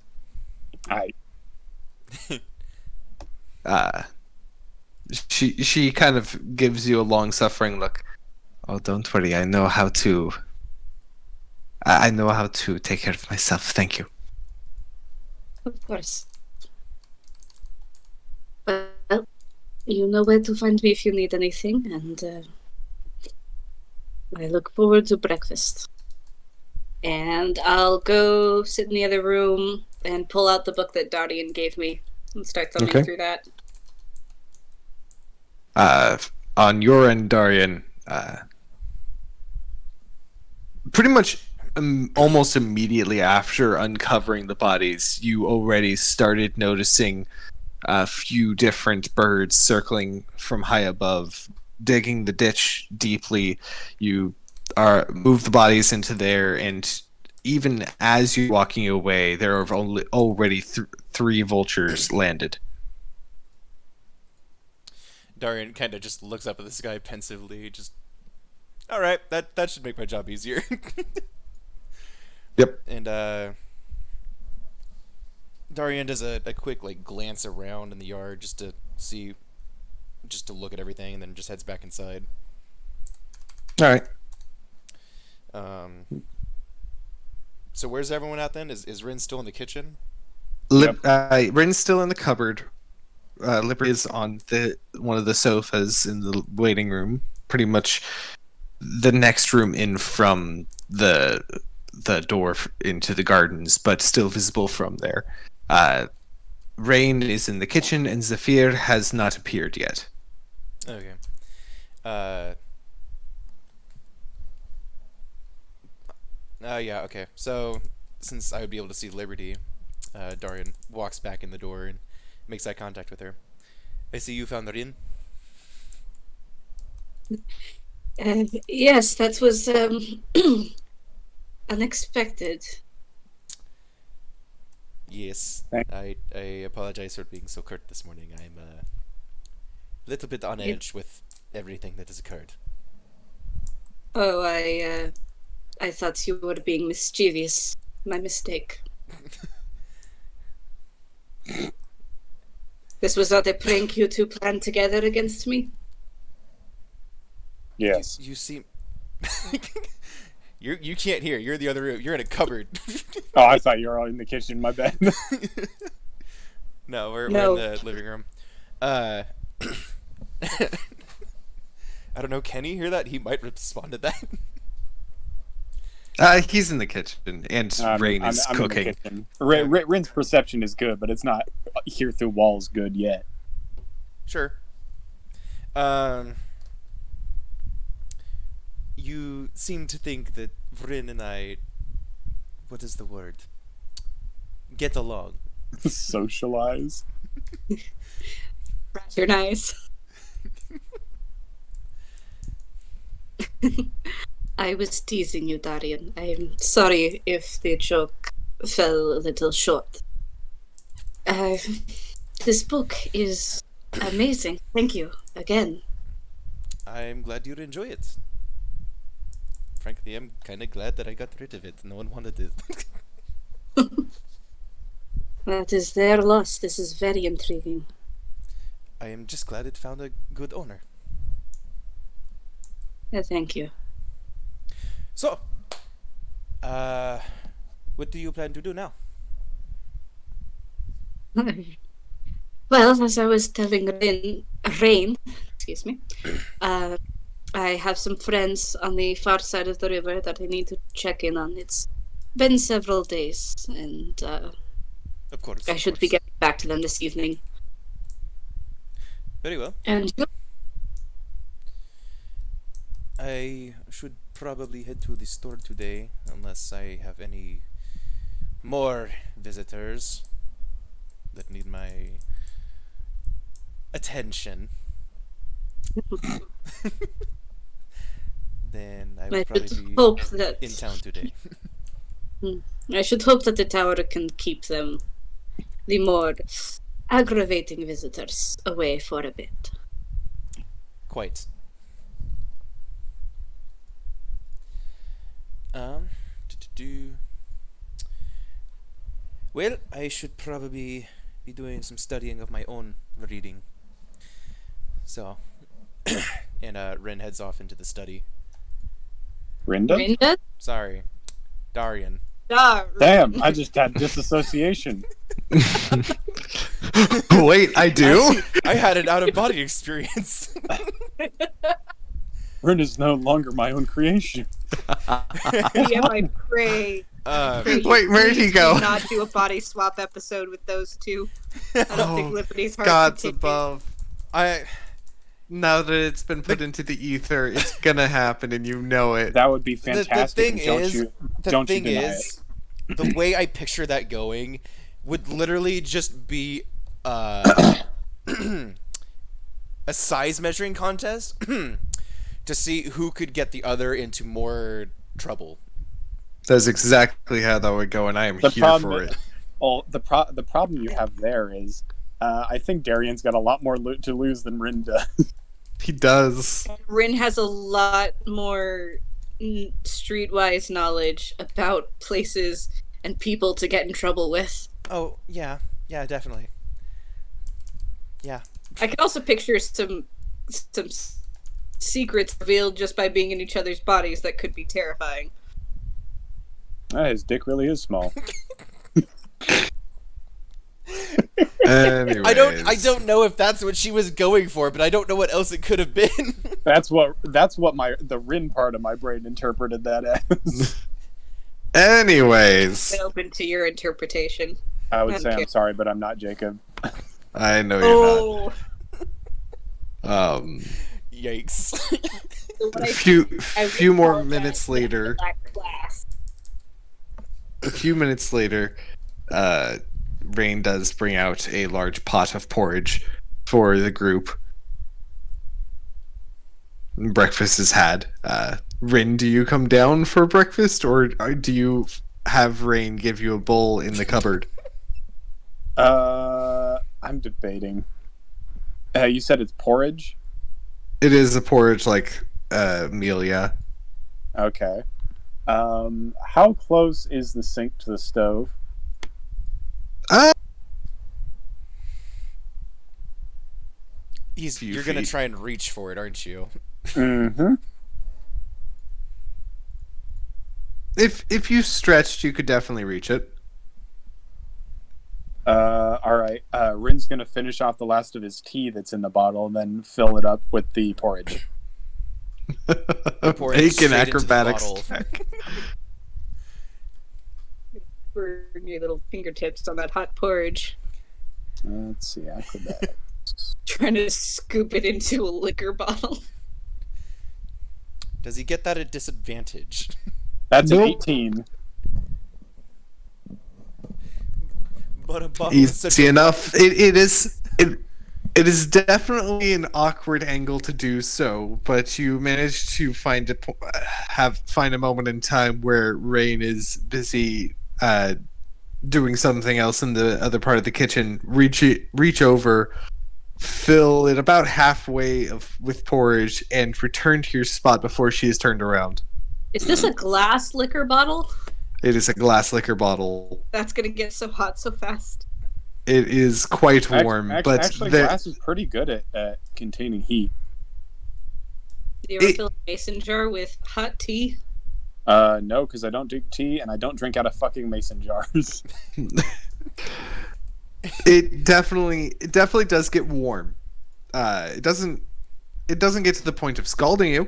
She kind of gives you a long-suffering look. Oh, don't worry. I know how to take care of myself. Thank you. Of course. Well, you know where to find me if you need anything, and I look forward to breakfast. And I'll go sit in the other room and pull out the book that Darian gave me and start thumbing through that. On your end, Darian, pretty much almost immediately after uncovering the bodies, you already started noticing a few different birds circling from high above, digging the ditch deeply. You move the bodies into there, and even as you're walking away, there are already three vultures landed. Darian kind of just looks up at this guy pensively, just, all right, that should make my job easier. Yep. And Darian does a quick like glance around in the yard just to look at everything, and then just heads back inside. All right. So where's everyone at then? Is Rin still in the kitchen? Rin's still in the cupboard. Liberty is on one of the sofas in the waiting room, pretty much the next room in from the door into the gardens, but still visible from there. Rain is in the kitchen, and Zephyr has not appeared yet. Okay. Yeah, okay. So, since I would be able to see Liberty, Darian walks back in the door and makes eye contact with her. I see you found Rin. Yes, that was unexpected. Yes. I apologize for being so curt this morning. I'm a little bit on edge with everything that has occurred. Oh, I thought you were being mischievous. My mistake. This was not a prank you two planned together against me? Yes. You seem... You can't hear. You're in the other room. You're in a cupboard. Oh, I thought you were all in the kitchen. My bad. No, we're in the living room. I don't know. Can he hear that? He might respond to that. He's in the kitchen, and Rain is cooking. In the kitchen. Rin's perception is good, but it's not here through walls good yet. Sure. You seem to think that Vryn and I... What is the word? Get along. Socialize. Fraternize. I was teasing you, Darian. I'm sorry if the joke fell a little short. This book is amazing. Thank you again. I'm glad you enjoy it. Frankly, I'm kind of glad that I got rid of it. No one wanted it. That is their loss. This is very intriguing. I am just glad it found a good owner. Thank you. So, what do you plan to do now? Well, as I was telling Rain, excuse me, I have some friends on the far side of the river that I need to check in on. It's been several days, and Of course. I should be getting back to them this evening. Very well. And I should probably head to the store today, unless I have any more visitors that need my attention. Then I will probably be hope that in town today. I should hope that the tower can keep them, the more aggravating visitors, away for a bit. Quite. Well, I should probably be doing some studying of my own reading. So, and Rin heads off into the study. Rinda? Rinda? Sorry, Darian. Damn, I just had disassociation. Wait, I do? I had an out-of-body experience. Rinda's no longer my own creation. Yeah, I pray. Wait, where'd he go? Do not do a body swap episode with those two. I don't think Liberty's heart Gods can take it. above. Now that it's been put into the ether, it's gonna happen, and you know it. That would be fantastic. The Don't you thing deny is, the way I picture that going would literally just be a size measuring contest to see who could get the other into more trouble. That's exactly how that would go, and I am The here problem for is- it. Well, the problem you have there is, I think Darian's got a lot more to lose than Rinda. He does. Rin has a lot more streetwise knowledge about places and people to get in trouble with. Oh, yeah. Yeah, definitely. Yeah. I can also picture some secrets revealed just by being in each other's bodies that could be terrifying. His dick really is small. Anyways. I don't know if that's what she was going for, but I don't know what else it could have been. That's what the Rin part of my brain interpreted that as. Anyways. Open to your interpretation. I would say Okay. I'm sorry, but I'm not Jacob. I know you're Oh, not. Yikes. what A I few more apologize minutes for later. that class. A few minutes later, Rain does bring out a large pot of porridge for the group. Breakfast is had. Rin, do you come down for breakfast, or do you have Rain give you a bowl in the cupboard? I'm debating. You said it's porridge? It is a porridge like meal, yeah. Okay. How close is the sink to the stove? Few You're gonna feet. try and reach for it, aren't you? Mm-hmm. If you stretched, you could definitely reach it. All right. Rin's gonna finish off the last of his tea that's in the bottle, and then fill it up with the porridge. Pour it Make straight an into the acrobatics bottle. check. Burn your little fingertips on that hot porridge. Let's see. Acrobatics. Trying to scoop it into a liquor bottle. Does he get that at disadvantage? That's an Nope. 18. But a bottle is such Easy a- enough. It is definitely an awkward angle to do so, but you manage to find a moment in time where Rain is busy doing something else in the other part of the kitchen. Reach over, fill it about halfway with porridge, and return to your spot before she is turned around. Is this a glass liquor bottle? It is a glass liquor bottle. That's gonna get so hot so fast. It is quite warm, but Actually, there- glass is pretty good at containing heat. Do you ever It- fill a mason jar with hot tea? No, because I don't drink tea and I don't drink out of fucking mason jars. it definitely does get warm. It doesn't get to the point of scalding you,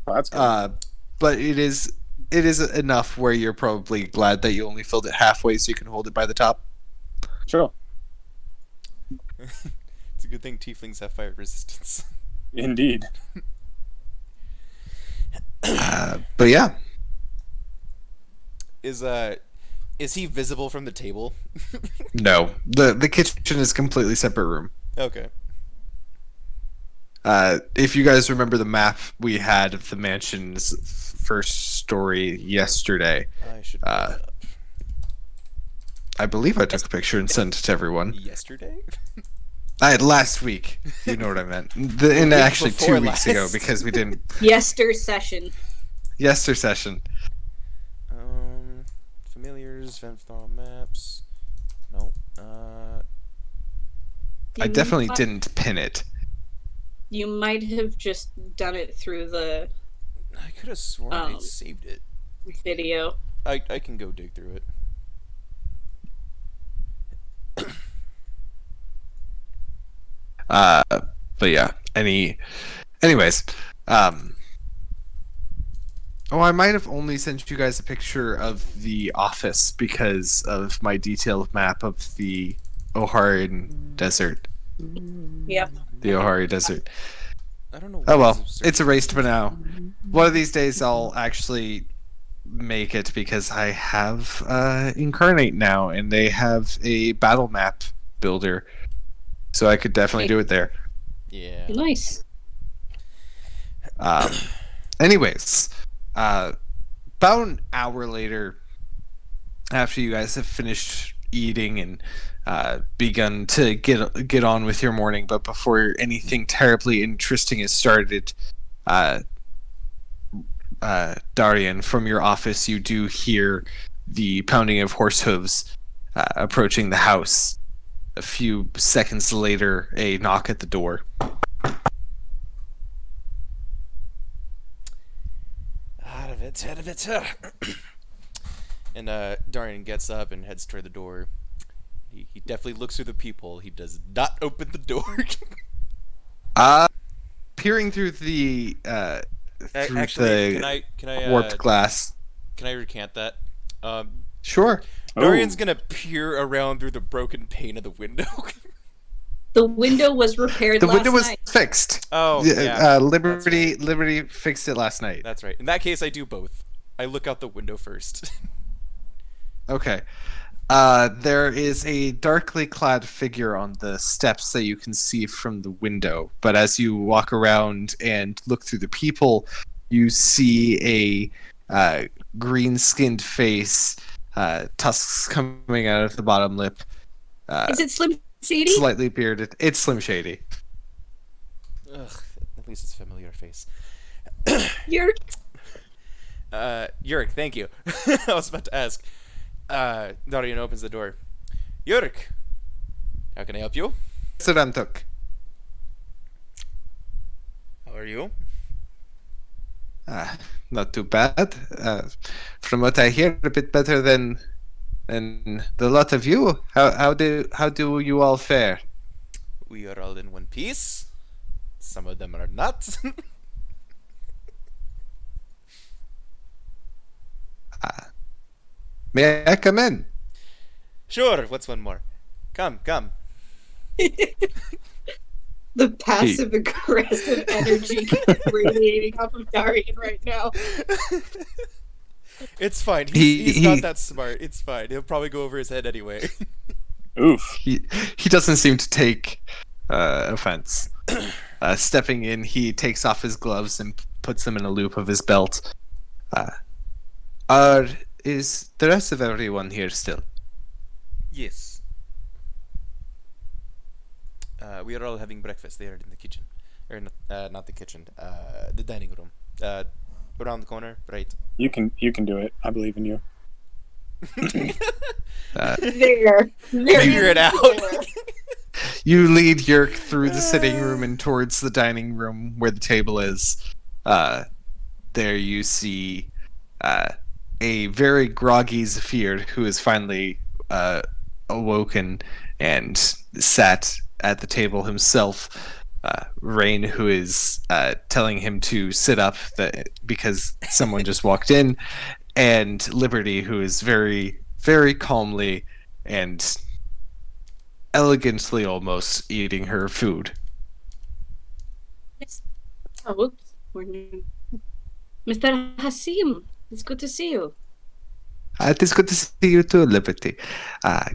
Well, that's good. but it is enough where you're probably glad that you only filled it halfway so you can hold it by the top. Sure. It's a good thing tieflings have fire resistance. Indeed. But yeah, Is he visible from the table? no, the kitchen is a completely separate room. Okay. If you guys remember the map we had of the mansion's first story yesterday, I should Uh, pull it up. I believe I took a picture and sent it to everyone. Yesterday? Last week, you know what I meant. And week actually before 2 weeks ago last. because we didn't. Yester session. Yester session. Familiars, Venthal maps. No. I You definitely might- didn't pin it. You might have just done it through the I could have sworn I Um. saved it. video. I can go dig through it. But yeah. Anyways. Oh, I might have only sent you guys a picture of the office because of my detailed map of the Oharian Desert. Yep. The Ohari Desert. I don't know. Oh why well, it's absurd. it's erased for now. One of these days I'll actually make it because I have Incarnate now and they have a battle map builder. So I could definitely do it there. Yeah. Nice. Anyways, about an hour later, after you guys have finished eating and begun to get on with your morning, but before anything terribly interesting has started, Darian, from your office, you do hear the pounding of horse hooves approaching the house. A few seconds later, a knock at the door. Out of it, out of it. And Darian gets up and heads toward the door. He definitely looks through the people. He does not open the door. Peering through the Actually, can I warped glass. can I recant that? Sure. Darian's gonna peer around through the broken pane of the window. The window was repaired The last window was night. fixed. Oh, yeah. Liberty fixed it last night. That's right. In that case, I do both. I look out the window first. Okay. There is a darkly clad figure on the steps that you can see from the window. But as you walk around and look through the people, you see a green-skinned face, tusks coming out of the bottom lip. Is it Slim Shady? Slightly bearded. It's Slim Shady. Ugh, at least it's a familiar face. You're Yurik, thank you. I was about to ask. Darian opens the door. Yurik, how can I help you? Sarantuk. How are you? Not too bad. From what I hear, a bit better than the lot of you. How do you all fare? We are all in one piece. Some of them are not. May I come in? Sure, what's one more? Come. the passive aggressive energy radiating off of Darian right now. It's fine. He's not that smart. It's fine. He'll probably go over his head anyway. Oof. He doesn't seem to take offense. Stepping in, he takes off his gloves and puts them in a loop of his belt. Is the rest of everyone here still? Yes. We are all having breakfast there in the kitchen. Or not the kitchen. The dining room. Around the corner, right? You can do it. I believe in you. There. Figure it out. You lead Yerk through the sitting room and towards the dining room where the table is. There you see a very groggy Zephyr who is finally awoken and sat at the table himself. Rain, who is telling him to sit up because someone just walked in, and Liberty, who is very, very calmly and elegantly almost eating her food. Oh, whoops. Mr. Hasim, it's good to see you. It is good to see you too, Liberty.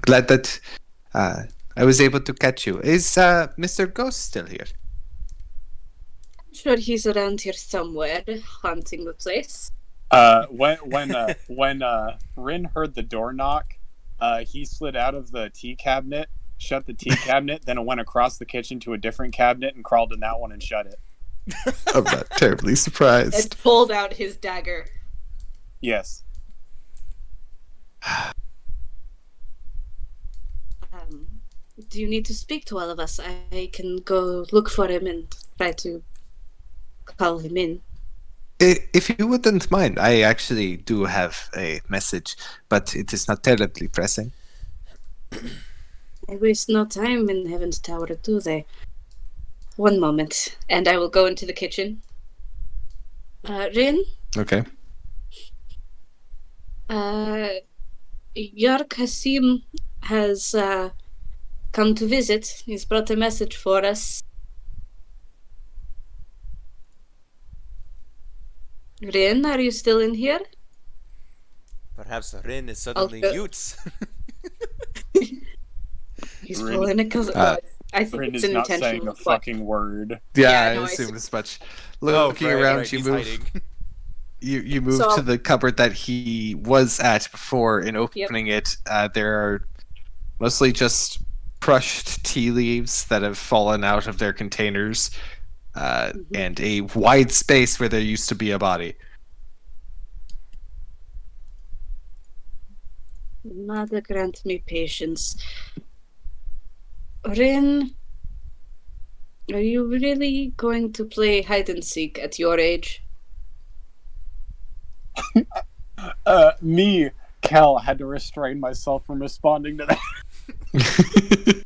Glad that I was able to catch you. Is Mr. Ghost still here? I'm sure he's around here somewhere, haunting the place. When Rin heard the door knock, he slid out of the tea cabinet, shut the tea cabinet, then went across the kitchen to a different cabinet and crawled in that one and shut it. I'm not terribly surprised. And pulled out his dagger. Yes. Do you need to speak to all of us? I can go look for him and try to call him in. If you wouldn't mind, I actually do have a message, but it is not terribly pressing. I waste no time in Heaven's Tower, do they? One moment, and I will go into the kitchen. Rin? Okay. Yark Hasim has come to visit. He's brought a message for us. Rin, are you still in here? Perhaps Rin is suddenly Okay. mute. He's Rin- pulling it because I think Rin it's is an not saying intentional a fucking word. Yeah, Yeah, no, I I assume see. as much. Looking around, you he's move. hiding. You move So- to the cupboard that he was at before, and opening it, there are mostly just crushed tea leaves that have fallen out of their containers, and a wide space where there used to be a body. Mother grant me patience. Rin, are you really going to play hide and seek at your age? Me, Kel, had to restrain myself from responding to that.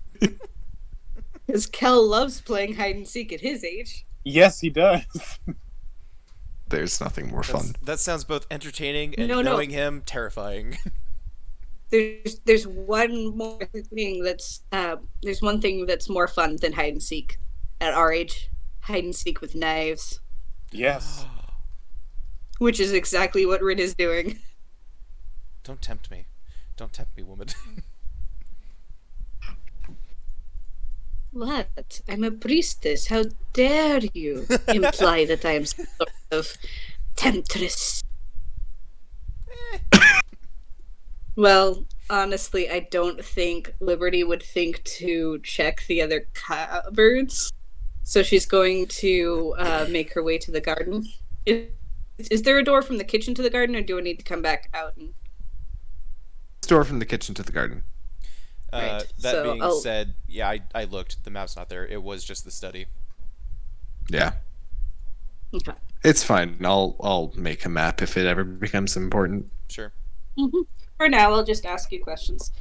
Because Kel loves playing hide and seek at his age. Yes, he does. There's nothing more fun. That sounds both entertaining and No. knowing him terrifying. There's one more thing that's there's one thing that's more fun than hide and seek at our age. Hide and seek with knives, Yes. which is exactly what Rin is doing. Don't tempt me. Don't tempt me, woman. What? I'm a priestess. How dare you imply that I am some sort of temptress? Well, honestly, I don't think Liberty would think to check the other cupboards. So she's going to make her way to the garden. Is there a door from the kitchen to the garden, or do I need to come back out? Door from the kitchen to the garden. Right, That so being I'll- said, yeah, I looked. The map's not there. It was just the study. Yeah. Okay. It's fine. I'll make a map if it ever becomes important. Sure. For now, I'll just ask you questions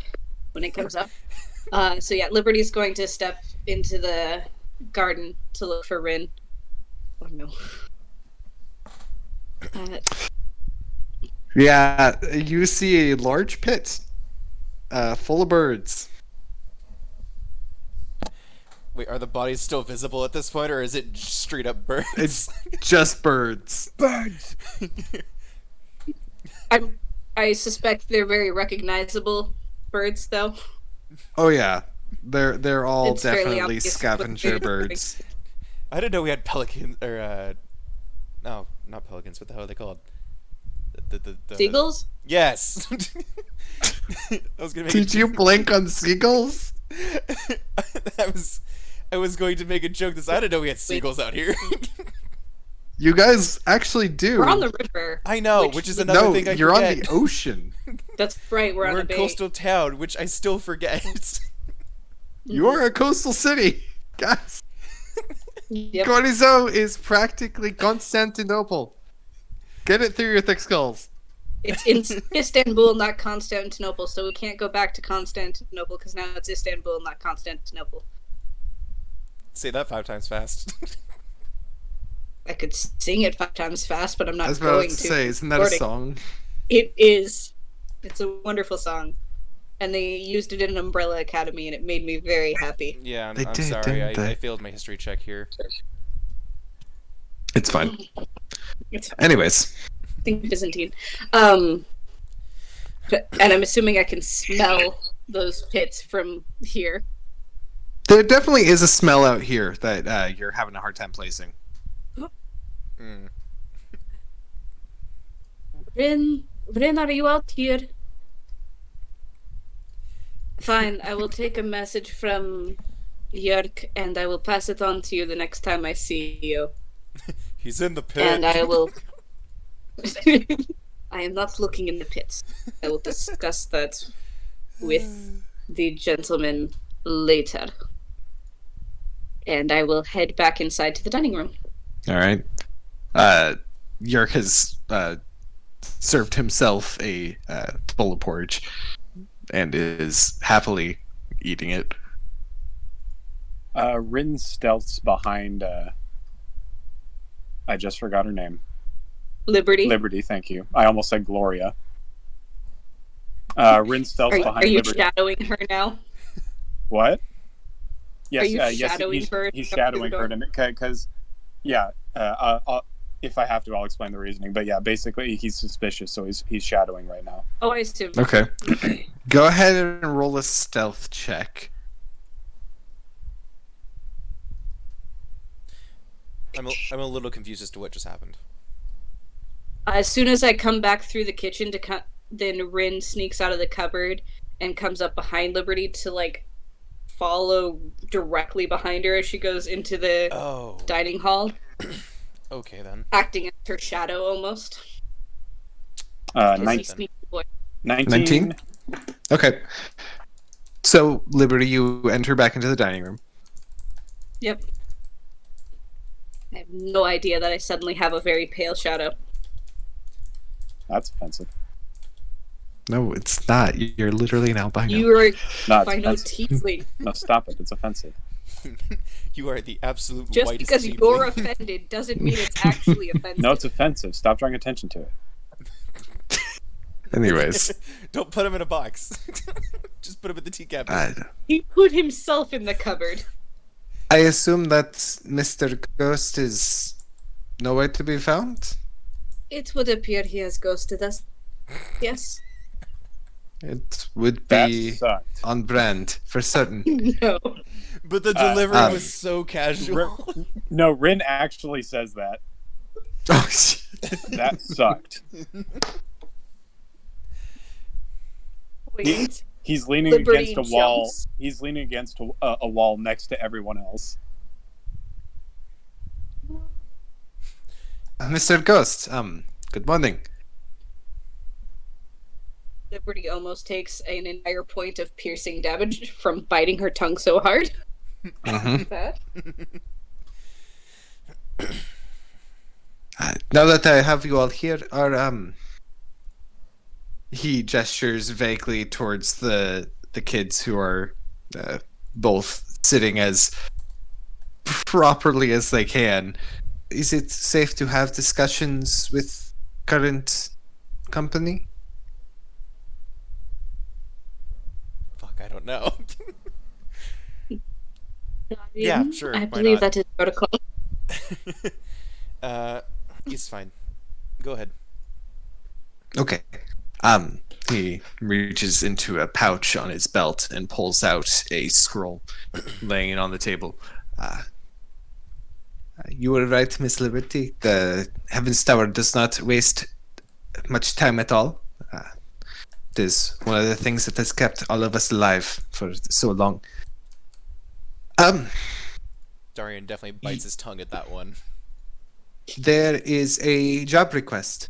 when it comes up. So yeah, Liberty's going to step into the garden to look for Rin. Oh no. Yeah, you see a large pit full of birds. Wait, are the bodies still visible at this point, or is it just straight up birds? It's just birds. Birds. I suspect they're very recognizable birds, though. Oh yeah, they're all It's fairly definitely obvious what scavenger they're doing. birds. I didn't know we had pelicans, or no, not pelicans. What the hell are they called? The Seagulls? Yes. I was gonna make. Did you blink on seagulls? I was going to make a joke. I didn't know we had seagulls out here. You guys actually do. We're on the river. I know, which is another No, thing I you're forget. on the ocean. That's right. We're on We're a a bay. coastal town, which I still forget. You are a coastal city, guys. Yep. Gorizo is practically Constantinople. Get it through your thick skulls. It's in Istanbul, not Constantinople, so we can't go back to Constantinople because now it's Istanbul, not Constantinople. Say that 5 times fast. I could sing it 5 times fast, but I'm I not was about going to to. say, isn't that a Recording. song? It is. It's a wonderful song. And they used it in Umbrella Academy, and it made me very happy. Yeah, They I'm did, sorry. didn't they? I failed my history check here. It's fine. It's Anyways, I think Byzantine. And I'm assuming I can smell those pits from here. there definitely is a smell out here that you're having a hard time placing. Mm. Rin, are you out here? Fine, I will take a message from Yerk and I will pass it on to you the next time I see you. He's in the pit. And I will. I am not looking in the pits. I will discuss that with the gentleman later. And I will head back inside to the dining room. All right. Yerk has served himself a bowl of porridge and is happily eating it. Rin stealths behind. I just forgot her name. Liberty. Liberty, thank you. I almost said Gloria. Rin stealths Are behind you Liberty. shadowing her now? What? Yes, you yes, shadowing her? he's shadowing her because, yeah. If I have to, I'll explain the reasoning. But yeah, basically, he's suspicious, so he's shadowing right now. Oh, I assume. Okay. Go ahead and roll a stealth check. I'm a little confused as to what just happened. As soon as I come back through the kitchen then Rin sneaks out of the cupboard and comes up behind Liberty to like follow directly behind her as she goes into the Oh. dining hall, Okay then. acting as her shadow almost. 'Cause he's 19. sneaky boy. 19. Okay. So, Liberty, you enter back into the dining room. Yep. I have no idea that I suddenly have a very pale shadow. That's offensive. No, it's not. You're literally an albino. You are No, it's by no offensive. tiefling. No, stop it. It's offensive. You are the absolute Just whitest because tiefling. you're offended doesn't mean it's actually offensive. No, it's offensive. Stop drawing attention to it. Anyways, Don't put him in a box. Just put him in the tea cabinet. He put himself in the cupboard. I assume that Mr. Ghost is nowhere to be found? It would appear he has ghosted us. Yes. It would That be sucked. on brand, for certain. No. But the delivery was so casual. No, Rin actually says that. Oh, shit. That sucked. Wait. He's leaning Liberty against a wall. jumps. He's leaning against a wall next to everyone else. Mr. Ghost, good morning. Liberty almost takes an entire point of piercing damage from biting her tongue so hard. Mhm. That. Now that I have you all here, he gestures vaguely towards the kids who are both sitting as properly as they can. Is it safe to have discussions with current company? Fuck, I don't know. Yeah, sure, I why believe not? that is protocol. He's fine. Go ahead. Okay. He reaches into a pouch on his belt and pulls out a scroll, laying it on the table. You were right, Miss Liberty. The Heaven's Tower does not waste much time at all. It is one of the things that has kept all of us alive for so long. Darian definitely bites his tongue at that one. There is a job request.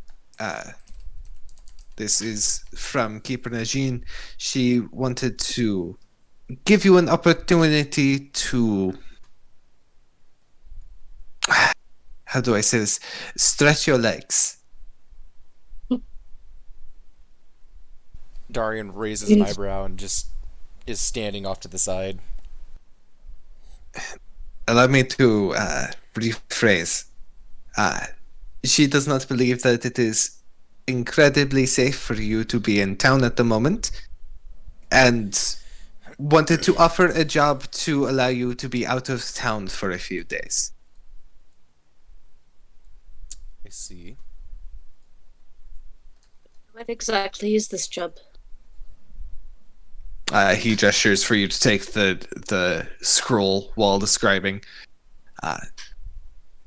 This is from Keeper Najin. She wanted to give you an opportunity to, how do I say this? Stretch your legs. Darian raises an eyebrow and just is standing off to the side. Allow me to rephrase. She does not believe that it is incredibly safe for you to be in town at the moment, and wanted to offer a job to allow you to be out of town for a few days. I see. What exactly is this job? He gestures for you to take the scroll while describing.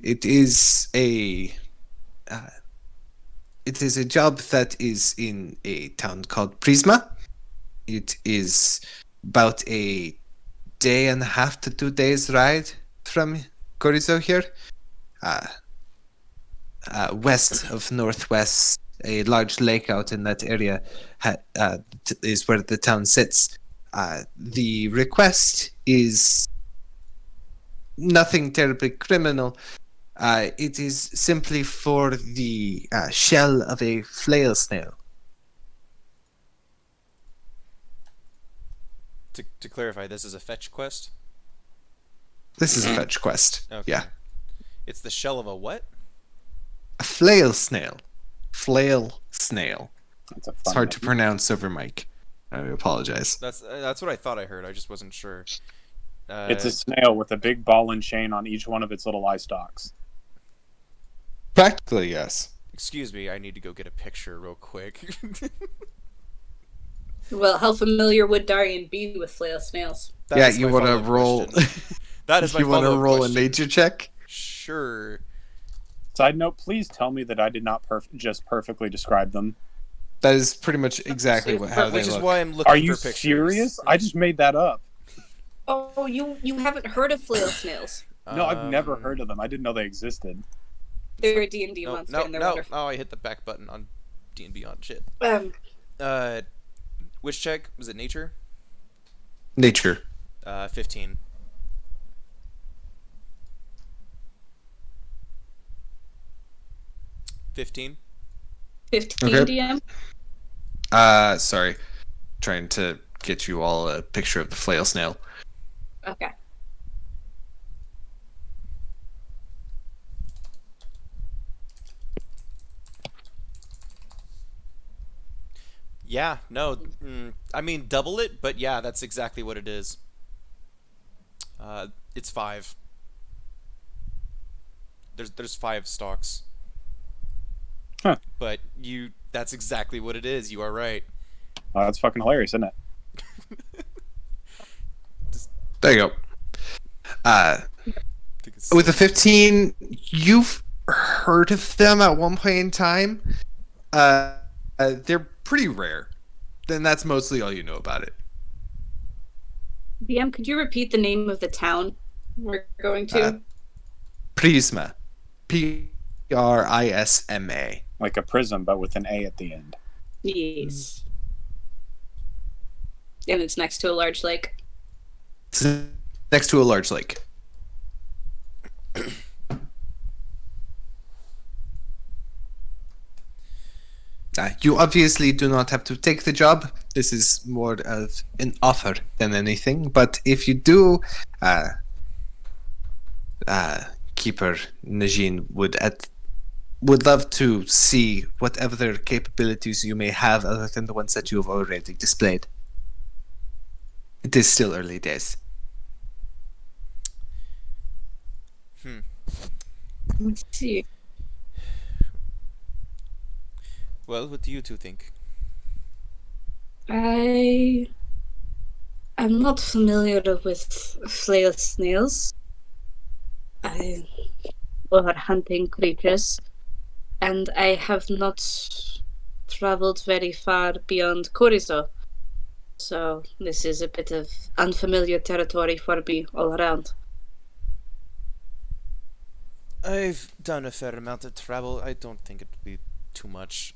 It is a job that is in a town called Prisma. It is about a day and a half to 2 days ride from Gorizo here. West of Northwest, a large lake out in that area is where the town sits. The request is nothing terribly criminal. It is simply for the shell of a flail snail. To clarify, this is a fetch quest? This is a fetch quest. Okay. Yeah. It's the shell of a what? A flail snail. Flail snail. That's a It's fun hard to name. pronounce over mic. I apologize. That's what I thought I heard. I just wasn't sure. It's a snail with a big ball and chain on each one of its little eye stalks. Practically, yes. Excuse me, I need to go get a picture real quick. Well, how familiar would Darian be with flail snails? That Yeah, is you my want to follow-up roll. question. That is my You want to follow-up roll question. a nature check? Sure. Side note, please tell me that I did not just perfectly describe them. That is pretty much exactly how they Which is look. why I'm looking Are you for pictures. serious? I just made that up. Oh, you haven't heard of flail snails? No, I've never heard of them. I didn't know they existed. They're a D&D monster, No, and they're no. wonderful. Oh, I hit the back button on D&D Beyond. Shit. Um, Which check? Was it nature? Nature. 15. $15. 15 Okay. DM. Sorry. Trying to get you all a picture of the flail snail. Okay. Yeah, no. I mean, double it, but yeah, that's exactly what it is. It's 5. There's 5 stalks. Huh. But that's exactly what it is. You are right. Oh, that's fucking hilarious, isn't it? There you go. With the 15, you've heard of them at one point in time. They're pretty rare. Then that's mostly all you know about it. DM, could you repeat the name of the town we're going to? Prisma. Prisma. Like a prism, but with an A at the end. Yes. And it's next to a large lake. It's next to a large lake. You obviously do not have to take the job. This is more of an offer than anything. But if you do, Keeper Najin would love to see what other capabilities you may have other than the ones that you have already displayed. It is still early days. Let's see. Well, what do you two think? I am not familiar with flail snails. Or hunting creatures. And I have not traveled very far beyond Corizo. So this is a bit of unfamiliar territory for me all around. I've done a fair amount of travel. I don't think it would be too much.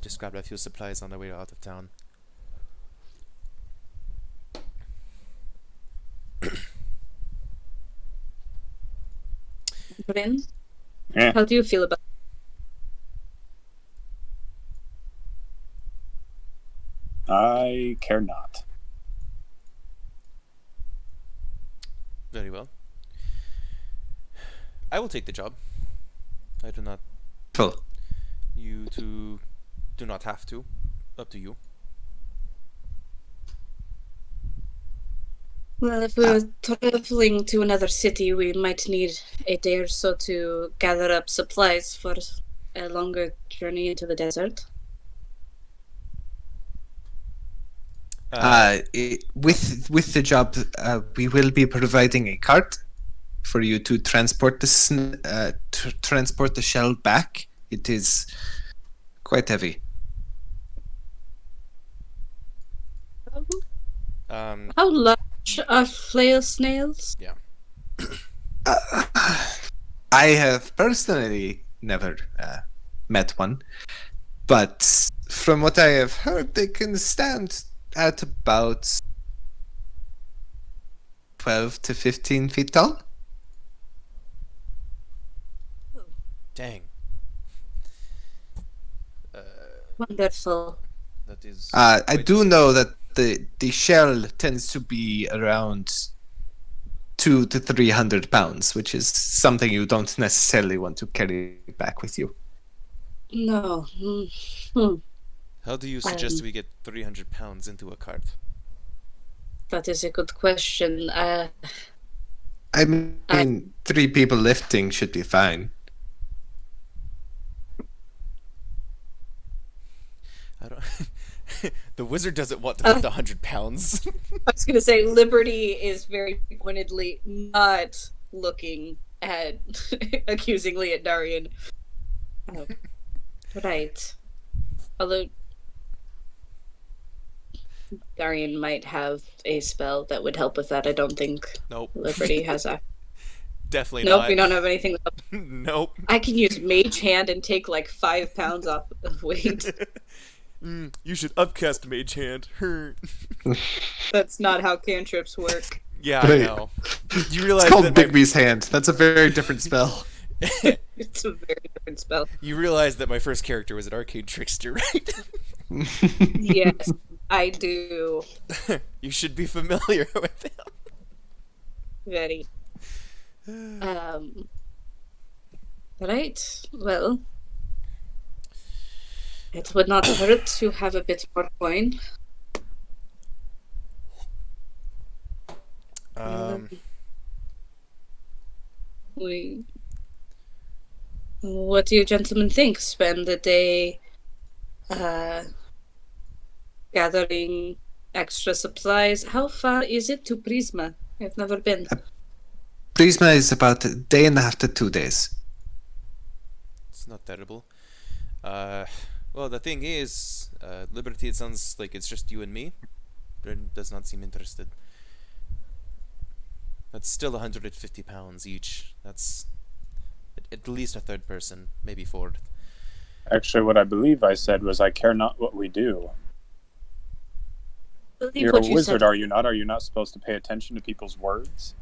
Just grabbed a few supplies on the way out of town. Bryn, Yeah. how do you feel about I care not. Very well. I will take the job. I do not. Cool. You two do not have to. Up to you. Well, if we were traveling to another city, we might need a day or so to gather up supplies for a longer journey into the desert. With the job, we will be providing a cart for you to transport transport the shell back. It is quite heavy. How large are flail snails? I have personally never met one, but from what I have heard, they can stand at about 12 to 15 feet tall. Dang. Wonderful. That is. I quite- do know that the shell tends to be around 200 to 300 pounds, which is something you don't necessarily want to carry back with you. No. How do you suggest we get 300 pounds into a cart? That is a good question. I mean, 3 people lifting should be fine. I don't. The wizard doesn't want to lift 100 pounds. I was going to say, Liberty is very pointedly not looking at accusingly at Darian. Oh. Right. Although Darian might have a spell that would help with that. I don't think Nope. Liberty has a. Definitely Nope, not. we don't have anything. Nope. I can use Mage Hand and take like 5 pounds off of weight. You should upcast Mage Hand. That's not how cantrips work. Yeah, I Right. know. You realize It's called that Bigby's Hand. That's a very different spell. It's a very different spell. you realize that my first character was an arcane trickster, right? Yes, I do. You should be familiar with him. Very. Right. Well, it would not hurt to have a bit more coin. We. What do you gentlemen think? Spend the day gathering extra supplies. How far is it to Prisma? I've never been. Prisma is about a day and a half to 2 days. It's not terrible. Well, the thing is, Liberty, it sounds like it's just you and me. Bryn does not seem interested. That's still 150 pounds each. That's at least a third person, maybe fourth. Actually, what I believe I said was, I care not what we do. Believe You're what a you wizard, said. are you not? Are you not supposed to pay attention to people's words?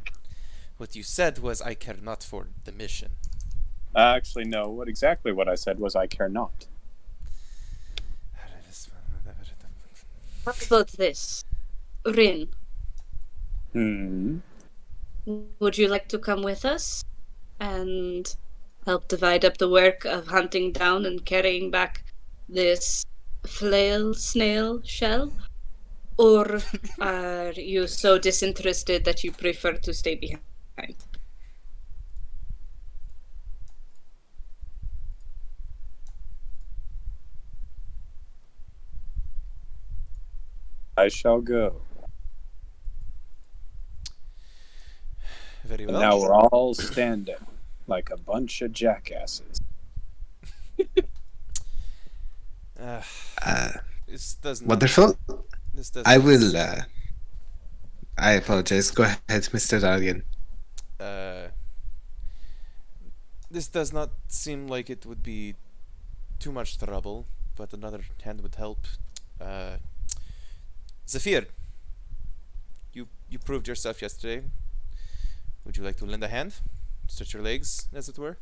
What you said was, I care not for the mission. Actually, no. What I said was, I care not. How about this? Rin, would you like to come with us and help divide up the work of hunting down and carrying back this flail snail shell? Or are you so disinterested that you prefer to stay behind? I shall go. Very And well. now we're all standing like a bunch of jackasses. This does not. Wonderful. This does I not will. I apologize. Go ahead, Mr. Dargan. This does not seem like it would be too much trouble, but another hand would help. Zephyr, you proved yourself yesterday. Would you like to lend a hand? Stretch your legs, as it were?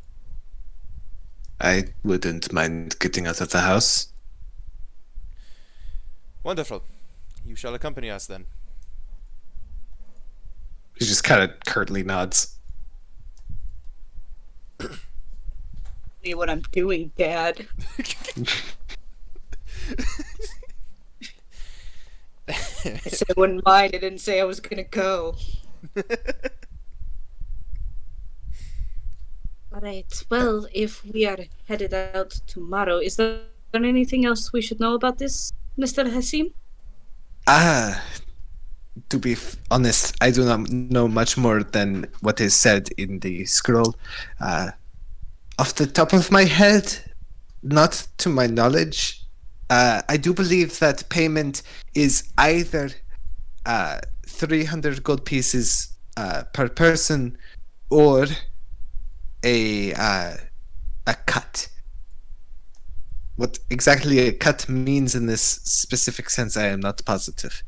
I wouldn't mind getting out of the house. Wonderful. You shall accompany us then. He just kind of curtly nods. See what I'm doing, Dad. I said I wouldn't mind. I didn't say I was gonna go. Alright, well, if we are headed out tomorrow, is there anything else we should know about this, Mr. Hasim? To be honest, I do not know much more than what is said in the scroll. Off the top of my head, not to my knowledge. I do believe that payment is either 300 gold pieces per person or a cut. What exactly a cut means in this specific sense, I am not positive.